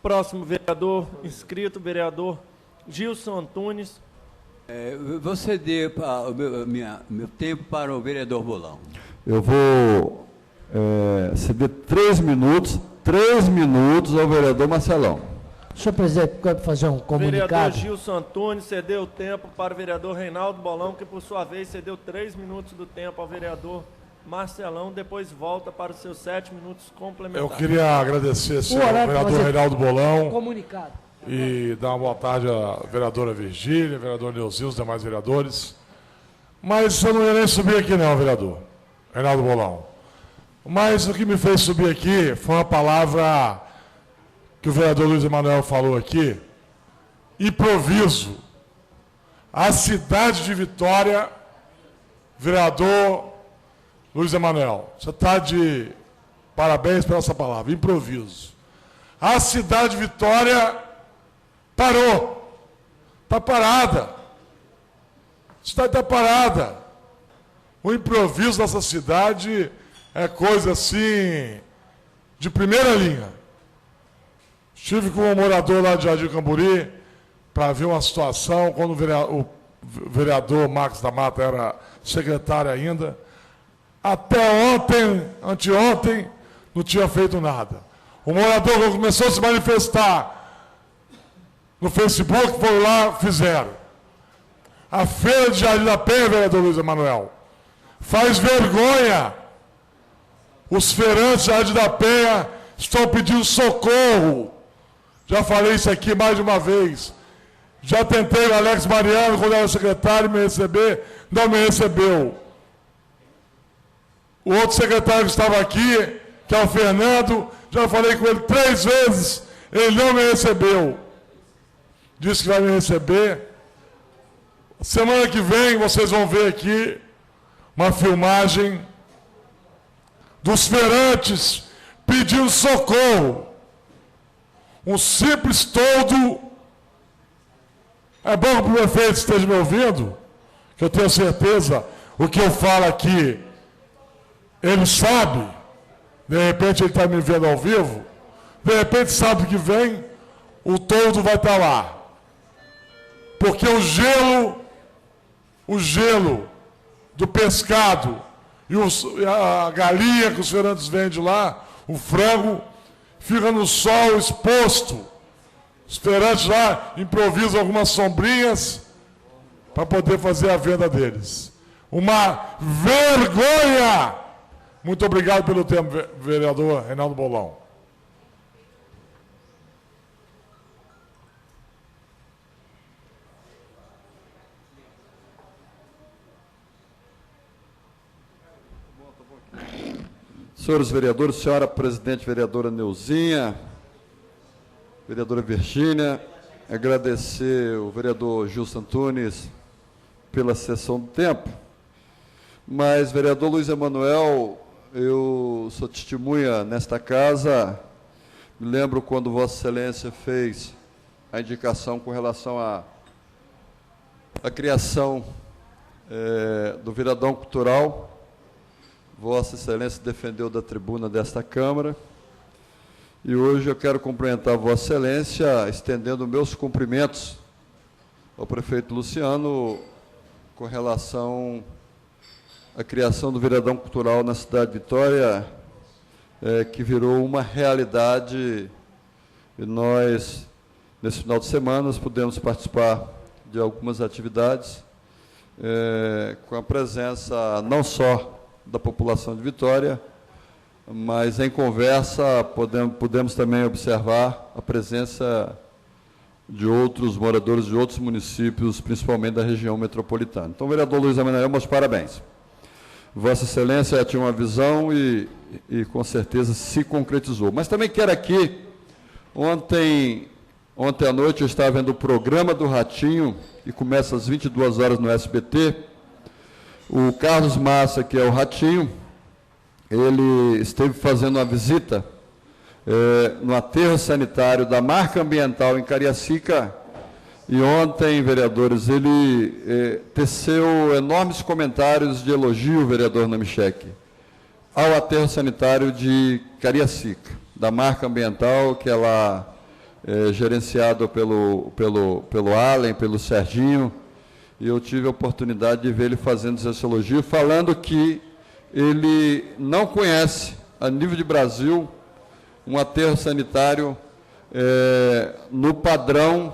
Próximo vereador inscrito, vereador Gilson Antunes. Vou ceder meu tempo para o vereador Bolão. Eu vou ceder 3 minutos ao vereador Marcelão. Senhor presidente, quero fazer um comunicado. Vereador Gilson Antunes cedeu o tempo para o vereador Reinaldo Bolão, que por sua vez cedeu 3 minutos do tempo ao vereador Marcelão, depois volta para os seus 7 minutos complementares. Eu queria agradecer ao vereador Reinaldo Bolão. Comunicado. E dar uma boa tarde à vereadora Virgília, vereador Neuzinho, os demais vereadores. Mas eu não ia nem subir aqui não, vereador Reinaldo Bolão. Mas o que me fez subir aqui foi uma palavra que o vereador Luiz Emanuel falou aqui. Improviso. A cidade de Vitória, vereador Luiz Emanuel, você está de parabéns pela essa palavra, improviso. A cidade de Vitória parou, está parada. A cidade está parada. O improviso dessa cidade é coisa assim, de primeira linha. Estive com um morador lá de Jardim Camburi para ver uma situação, quando o vereador Marcos da Mata era secretário ainda. Até ontem, anteontem, não tinha feito nada. O morador começou a se manifestar no Facebook, foram lá, fizeram. A feira de Jardim da Penha, vereador Luiz Emanuel, faz vergonha. Os feirantes de Jardim da Penha estão pedindo socorro. Já falei isso aqui mais de uma vez. Já tentei o Alex Mariano, quando era secretário, me receber, não me recebeu. O outro secretário que estava aqui, que é o Fernando, já falei com ele 3 vezes, ele não me recebeu. Disse que vai me receber. Semana que vem vocês vão ver aqui uma filmagem dos feirantes pedindo socorro. Um simples toldo. É bom que o prefeito esteja me ouvindo, que eu tenho certeza o que eu falo aqui, ele sabe. De repente ele está me vendo ao vivo. De repente sabe que vem, o toldo vai estar lá. Porque o gelo do pescado e a galinha que os feirantes vendem lá, o frango, fica no sol exposto. Os feirantes lá improvisam algumas sombrinhas para poder fazer a venda deles. Uma vergonha! Muito obrigado pelo tempo, vereador Reinaldo Bolão. Senhores vereadores, senhora presidente vereadora Neuzinha, vereadora Virgínia, agradecer o vereador Gilson Antunes pela cessão do tempo, mas, vereador Luiz Emanuel, eu sou testemunha nesta casa, me lembro quando Vossa Excelência fez a indicação com relação à criação do Viradão Cultural. Vossa Excelência defendeu da tribuna desta Câmara, e hoje eu quero cumprimentar Vossa Excelência, estendendo meus cumprimentos ao prefeito Luciano com relação à criação do Viradão Cultural na cidade de Vitória, que virou uma realidade, e nós, nesse final de semana, pudemos participar de algumas atividades, com a presença não só da população de Vitória, mas em conversa podemos também observar a presença de outros moradores de outros municípios, principalmente da região metropolitana. Então, vereador Luiz Emanuel, meus parabéns. Vossa Excelência tinha uma visão e com certeza se concretizou. Mas também quero aqui, ontem à noite eu estava vendo o programa do Ratinho, que começa às 22 horas no SBT, O Carlos Massa, que é o Ratinho, ele esteve fazendo uma visita no aterro sanitário da Marca Ambiental em Cariacica, e ontem, vereadores, ele teceu enormes comentários de elogio, vereador Namichek, ao aterro sanitário de Cariacica, da Marca Ambiental, que é lá gerenciado pelo Allen, pelo Serginho, e eu tive a oportunidade de ver ele fazendo esse elogio, falando que ele não conhece, a nível de Brasil, um aterro sanitário no padrão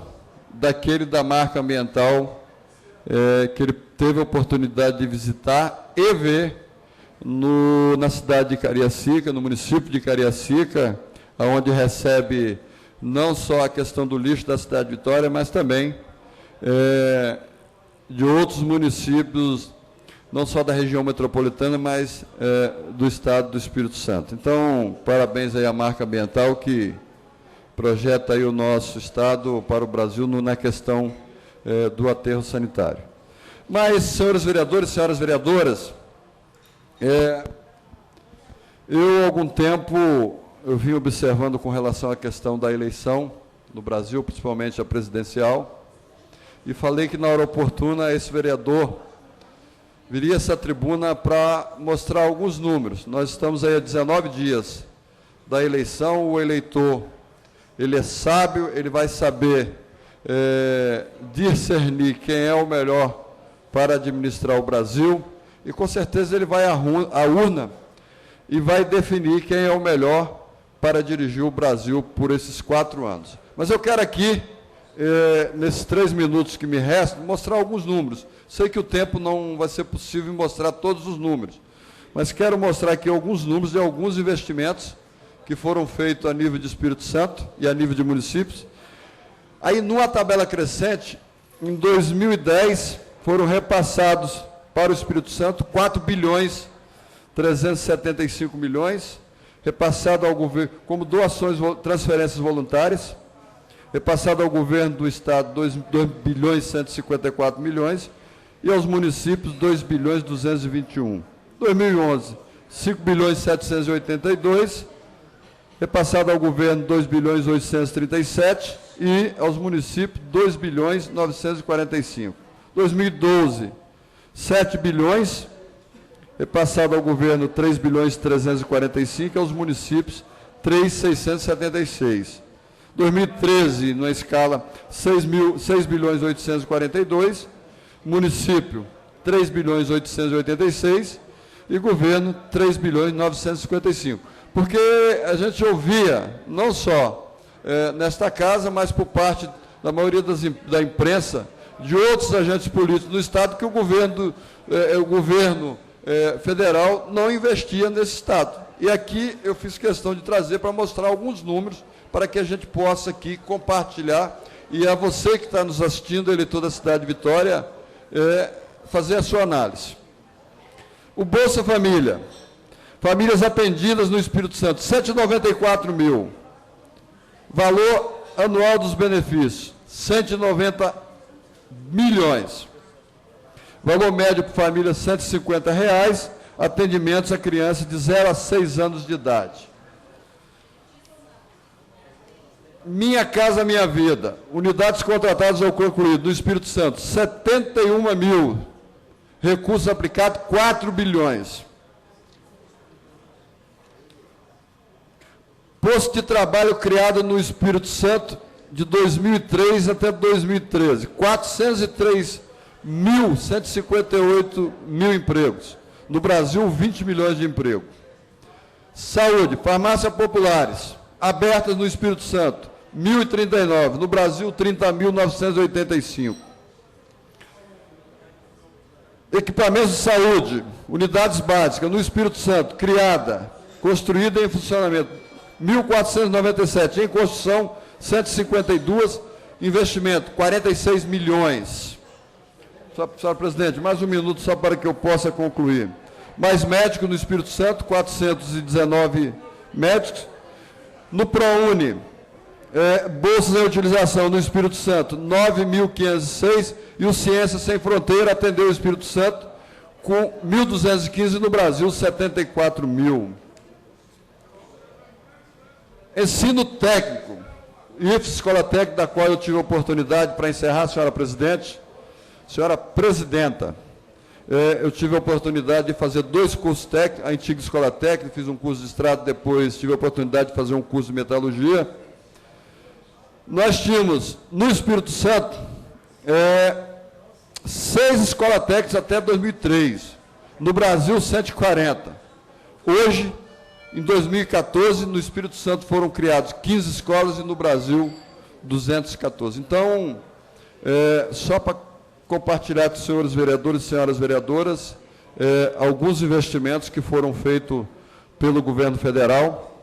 daquele da Marca Ambiental, que ele teve a oportunidade de visitar e ver na cidade de Cariacica, no município de Cariacica, onde recebe não só a questão do lixo da cidade de Vitória, mas também de outros municípios, não só da região metropolitana, mas do estado do Espírito Santo. Então, parabéns aí à Marca Ambiental, que projeta aí o nosso estado para o Brasil na questão do aterro sanitário. Mas, senhores vereadores, senhoras vereadoras, eu, há algum tempo, eu vim observando com relação à questão da eleição no Brasil, principalmente a presidencial, e falei que, na hora oportuna, esse vereador viria a essa tribuna para mostrar alguns números. Nós estamos aí há 19 dias da eleição, o eleitor, ele é sábio, ele vai saber discernir quem é o melhor para administrar o Brasil, e com certeza ele vai à urna e vai definir quem é o melhor para dirigir o Brasil por esses 4 anos. Mas eu quero aqui, nesses 3 minutos que me restam, mostrar alguns números. Sei que o tempo não vai ser possível mostrar todos os números, mas quero mostrar aqui alguns números de alguns investimentos que foram feitos a nível de Espírito Santo e a nível de municípios. Aí, numa tabela crescente, em 2010, foram repassados para o Espírito Santo 4 bilhões 375 milhões, repassado ao governo como doações, transferências voluntárias, repassado ao governo do Estado 2 bilhões 154 milhões, e aos municípios 2 bilhões 221. 2011, 5 bilhões 782, repassado ao governo 2 bilhões 837 e aos municípios 2 bilhões 945. 2012, 7 bilhões, repassado ao governo 3 bilhões 345 e aos municípios 3.676. 2013, na escala 6 bilhões 842, município 3 bilhões 886 e governo 3 bilhões 955. Porque a gente ouvia, não só nesta casa, mas por parte da maioria da imprensa, de outros agentes políticos do Estado, que o governo federal não investia nesse Estado. E aqui eu fiz questão de trazer para mostrar alguns números, para que a gente possa aqui compartilhar, e a você que está nos assistindo, eleitor da cidade de Vitória, fazer a sua análise. O Bolsa Família, famílias atendidas no Espírito Santo, 794 mil. Valor anual dos benefícios, 190 milhões. Valor médio para família, R$ 150, atendimentos a crianças de 0 a 6 anos de idade. Minha Casa Minha Vida, unidades contratadas ou concluídas no Espírito Santo, 71 mil. Recursos aplicados, 4 bilhões. Posto de trabalho criado no Espírito Santo de 2003 até 2013, 403.158 mil empregos. No Brasil, 20 milhões de empregos. Saúde, farmácias populares, abertas no Espírito Santo, 1.039. No Brasil, 30.985. Equipamentos de saúde, unidades básicas, no Espírito Santo, criada, construída em funcionamento, 1.497. Em construção, 152. Investimento, 46 milhões. Senhora presidente, mais um minuto só para que eu possa concluir. Mais médicos no Espírito Santo, 419 médicos. No ProUni, bolsas em utilização no Espírito Santo, 9.506. E o Ciência Sem Fronteira atendeu o Espírito Santo com 1.215 no Brasil, 74 mil. Ensino técnico, IFES, Escola Técnica, da qual eu tive a oportunidade, para encerrar, senhora presidente, senhora presidenta, eu tive a oportunidade de fazer 2 cursos técnicos, a antiga Escola Técnica, fiz um curso de estrada, depois tive a oportunidade de fazer um curso de metalurgia. Nós tínhamos, no Espírito Santo, 6 escolas técnicas até 2003. No Brasil, 140. Hoje, em 2014, no Espírito Santo foram criadas 15 escolas e no Brasil, 214. Então, só para compartilhar com os senhores vereadores e senhoras vereadoras, alguns investimentos que foram feitos pelo governo federal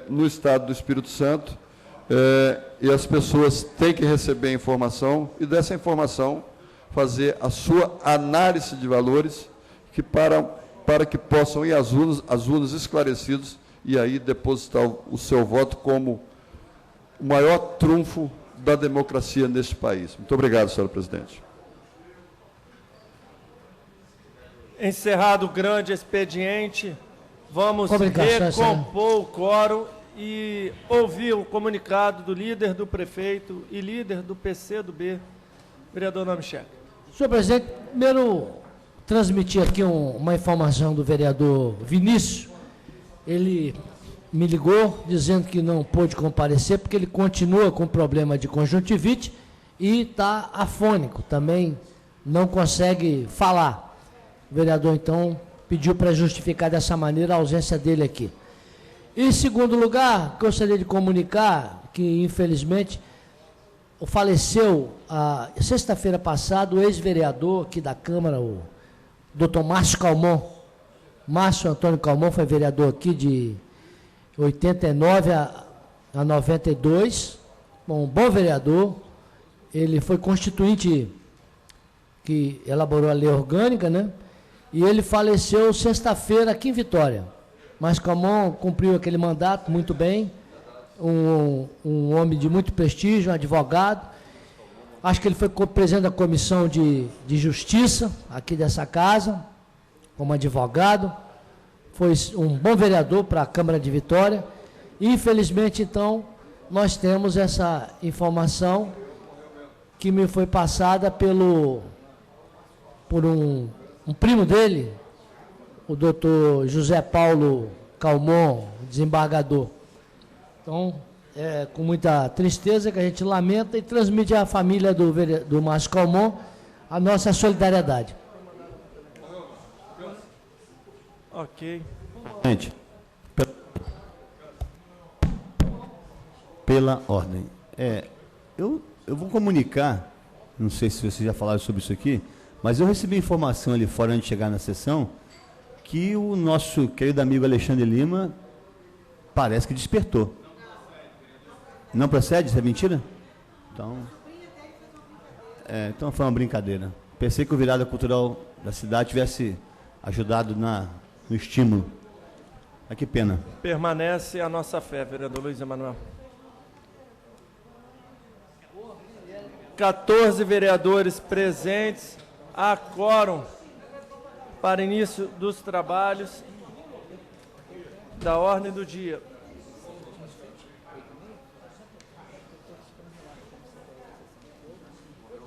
no estado do Espírito Santo, e as pessoas têm que receber a informação e dessa informação fazer a sua análise de valores que para que possam ir às urnas esclarecidos e aí depositar o seu voto como o maior trunfo da democracia neste país. Muito obrigado, senhora presidente. Encerrado o grande expediente, vamos recompor o quórum e ouvir o comunicado do líder do prefeito e líder do PCdoB, vereador Namechek. Senhor presidente, primeiro transmitir aqui uma informação do vereador Vinícius. Ele me ligou dizendo que não pôde comparecer porque ele continua com problema de conjuntivite e está afônico, também não consegue falar. O vereador, então, pediu para justificar dessa maneira a ausência dele aqui. Em segundo lugar, gostaria de comunicar que, infelizmente, faleceu, sexta-feira passada, o ex-vereador aqui da Câmara, o doutor Márcio Calmon. Márcio Antônio Calmon foi vereador aqui de 89 a 92, um bom vereador. Ele foi constituinte que elaborou a lei orgânica, né? E ele faleceu sexta-feira aqui em Vitória. Mas Calmon cumpriu aquele mandato muito bem, um homem de muito prestígio, um advogado. Acho que ele foi presidente da Comissão de Justiça aqui dessa casa, como advogado. Foi um bom vereador para a Câmara de Vitória. E, infelizmente, então, nós temos essa informação que me foi passada por um primo dele, o doutor José Paulo Calmon, desembargador. Então, é com muita tristeza que a gente lamenta e transmite à família do Márcio Calmon a nossa solidariedade. Ok. Gente, pela ordem. Eu vou comunicar, não sei se vocês já falaram sobre isso aqui, mas eu recebi informação ali fora antes de chegar na sessão que o nosso querido amigo Alexandre Lima parece que despertou. Não procede? Isso é mentira? Então foi uma brincadeira. Pensei que o Virada Cultural da cidade tivesse ajudado no estímulo. Mas que pena. Permanece a nossa fé, vereador Luiz Emanuel. 14 vereadores presentes. Há quórum para início dos trabalhos da ordem do dia.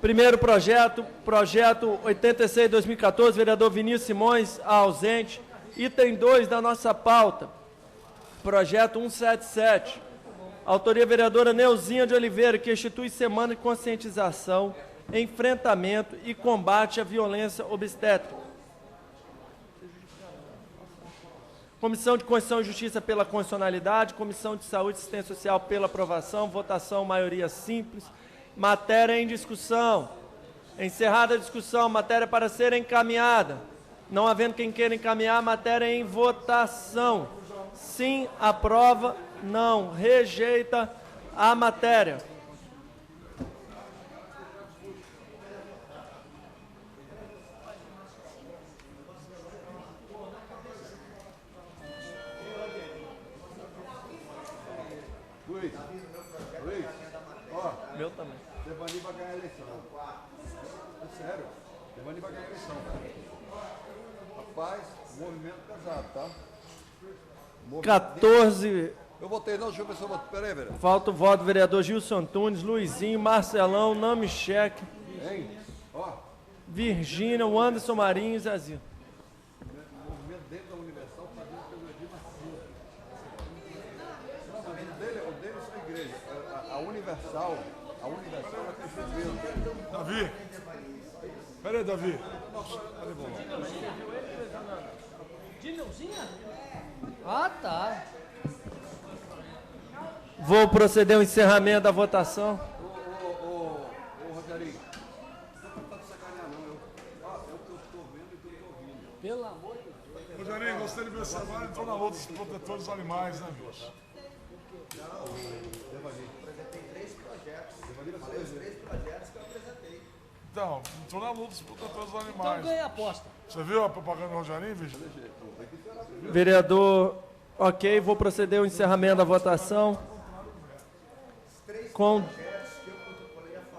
Primeiro projeto 86-2014, vereador Vinícius Simões, ausente. Item 2 da nossa pauta, projeto 177, autoria vereadora Neuzinha de Oliveira, que institui semana de conscientização, enfrentamento e combate à violência obstétrica. Comissão de Constituição e Justiça pela constitucionalidade, Comissão de Saúde e Assistência Social pela aprovação, votação maioria simples, matéria em discussão. Encerrada a discussão, matéria para ser encaminhada. Não havendo quem queira encaminhar, matéria em votação. Sim, aprova, não, rejeita a matéria. Luiz, Meu também. Devani vai ganhar a eleição. É sério, Devani vai ganhar a eleição, cara. faz movimento pesado, tá? 14. Eu votei não, deixa eu ver se eu votei. Peraí, vereador. Falta o voto do vereador Gilson Antunes, Luizinho, Marcelão, Namichek, Hein? Ó, Virgínia, o Anderson Marinho e Zezinho. o movimento dentro da Universal fazendo pelo Edir Macio. Não, mas o dele é sua igreja. A Universal é que fez mesmo. Davi. Pera aí, Davi. Peraí, vamos lá. Dineuzinha? Ah, tá. Vou proceder ao encerramento da votação. Ô, Rogerinho. Não tá de sacanear, não. É o que eu estou vendo e o que eu estou ouvindo. Pelo amor de Deus. Rogerinho, gostei de ver você agora, entrou na luta dos protetores dos animais, né, bicho? Então, entrou na luta dos protetores dos Então animais. ganha a aposta. Você viu a propaganda do Rogerinho, bicho? Vereador, ok, vou proceder ao encerramento da votação. Com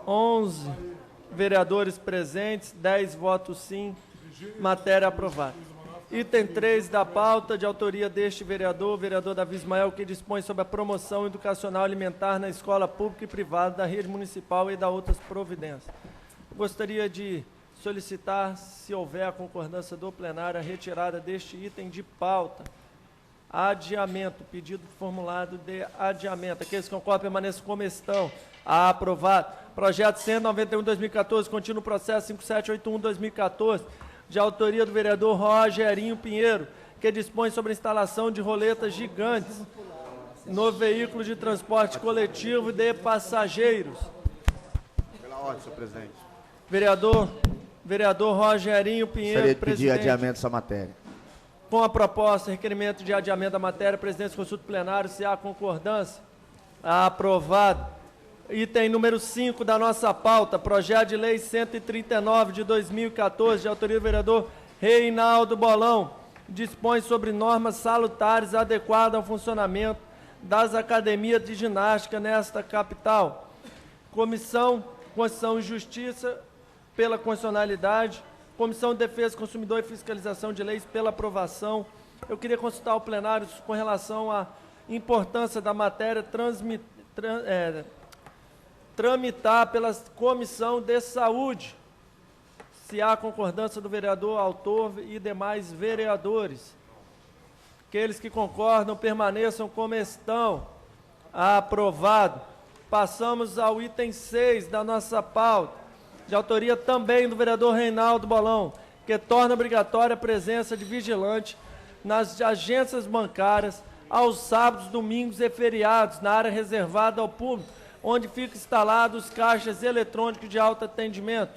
11 vereadores presentes, 10 votos sim, matéria aprovada. Item 3 da pauta, de autoria deste vereador, vereador Davi Ismael, que dispõe sobre a promoção educacional alimentar na escola pública e privada da rede municipal e da outras providências. Gostaria de solicitar, se houver a concordância do plenário, a retirada deste item de pauta. Adiamento, pedido formulado de adiamento. Aqueles que concordam permaneçam como estão. Aprovado. Projeto 191/2014, contínuo processo 5781/2014, de autoria do vereador Rogerinho Pinheiro, que dispõe sobre a instalação de roletas gigantes no veículo de transporte coletivo de passageiros. Pela ordem, senhor presidente. Vereador Rogerinho Pinheiro, Gostaria de pedir presidente. adiamento dessa matéria. Com a proposta, requerimento de adiamento da matéria, presidente, consulta plenário, se há concordância, aprovado. Item número 5 da nossa pauta, projeto de lei 139 de 2014, de autoria do vereador Reinaldo Bolão, dispõe sobre normas salutares adequadas ao funcionamento das academias de ginástica nesta capital. Comissão Constituição e Justiça, pela constitucionalidade. Comissão de Defesa do Consumidor e Fiscalização de Leis, pela aprovação. Eu queria consultar o plenário com relação à importância da matéria tramitar pela Comissão de Saúde. Se há concordância do vereador autor e demais vereadores. Aqueles que concordam permaneçam como estão. Aprovado. Passamos ao item 6 da nossa pauta, de autoria também do vereador Reinaldo Bolão, que torna obrigatória a presença de vigilante nas agências bancárias aos sábados, domingos e feriados, na área reservada ao público, onde ficam instalados caixas eletrônicos de autoatendimento.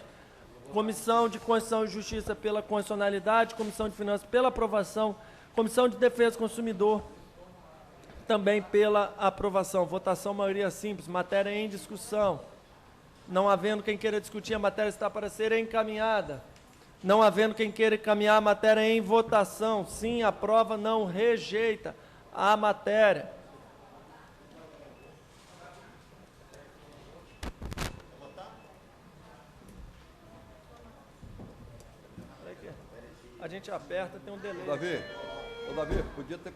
Comissão de Constituição e Justiça pela constitucionalidade, Comissão de Finanças pela aprovação, Comissão de Defesa do Consumidor também pela aprovação. Votação maioria simples, matéria em discussão. Não havendo quem queira discutir, a matéria está para ser encaminhada. Não havendo quem queira encaminhar a matéria em votação. Sim, aprova, não rejeita a matéria. A gente aperta, tem um delay. Davi, podia ter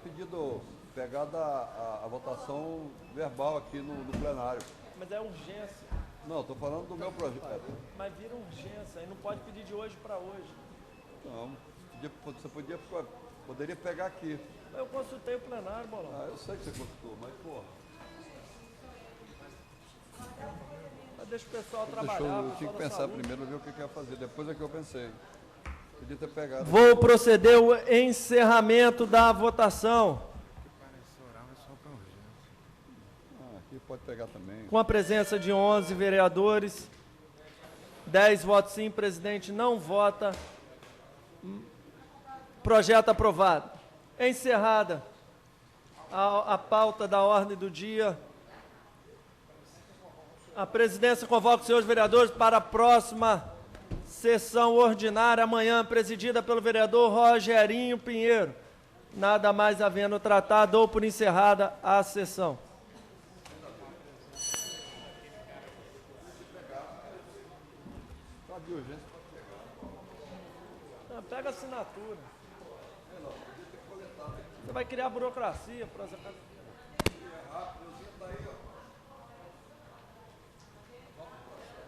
pegado a votação verbal aqui no plenário. Mas é urgência. Não, estou falando do meu projeto. Mas vira urgência, aí não pode pedir de hoje para hoje. Não, você poderia pegar aqui. Eu consultei o plenário, Bolão. Ah, eu sei que você consultou, mas porra. Mas deixa o pessoal trabalhar. Eu tinha que pensar primeiro, ver o que eu ia fazer. Depois é que eu pensei. Podia ter pegado. Vou proceder ao encerramento da votação. Aqui pode pegar também. Com a presença de 11 vereadores, 10 votos sim, presidente não vota. Projeto aprovado. Encerrada a pauta da ordem do dia. A presidência convoca os senhores vereadores para a próxima sessão ordinária, amanhã, presidida pelo vereador Rogerinho Pinheiro. Nada mais havendo tratado, dou por encerrada a sessão. Pega a assinatura. Você vai criar burocracia para essa... Meu zinho tá aí, ó.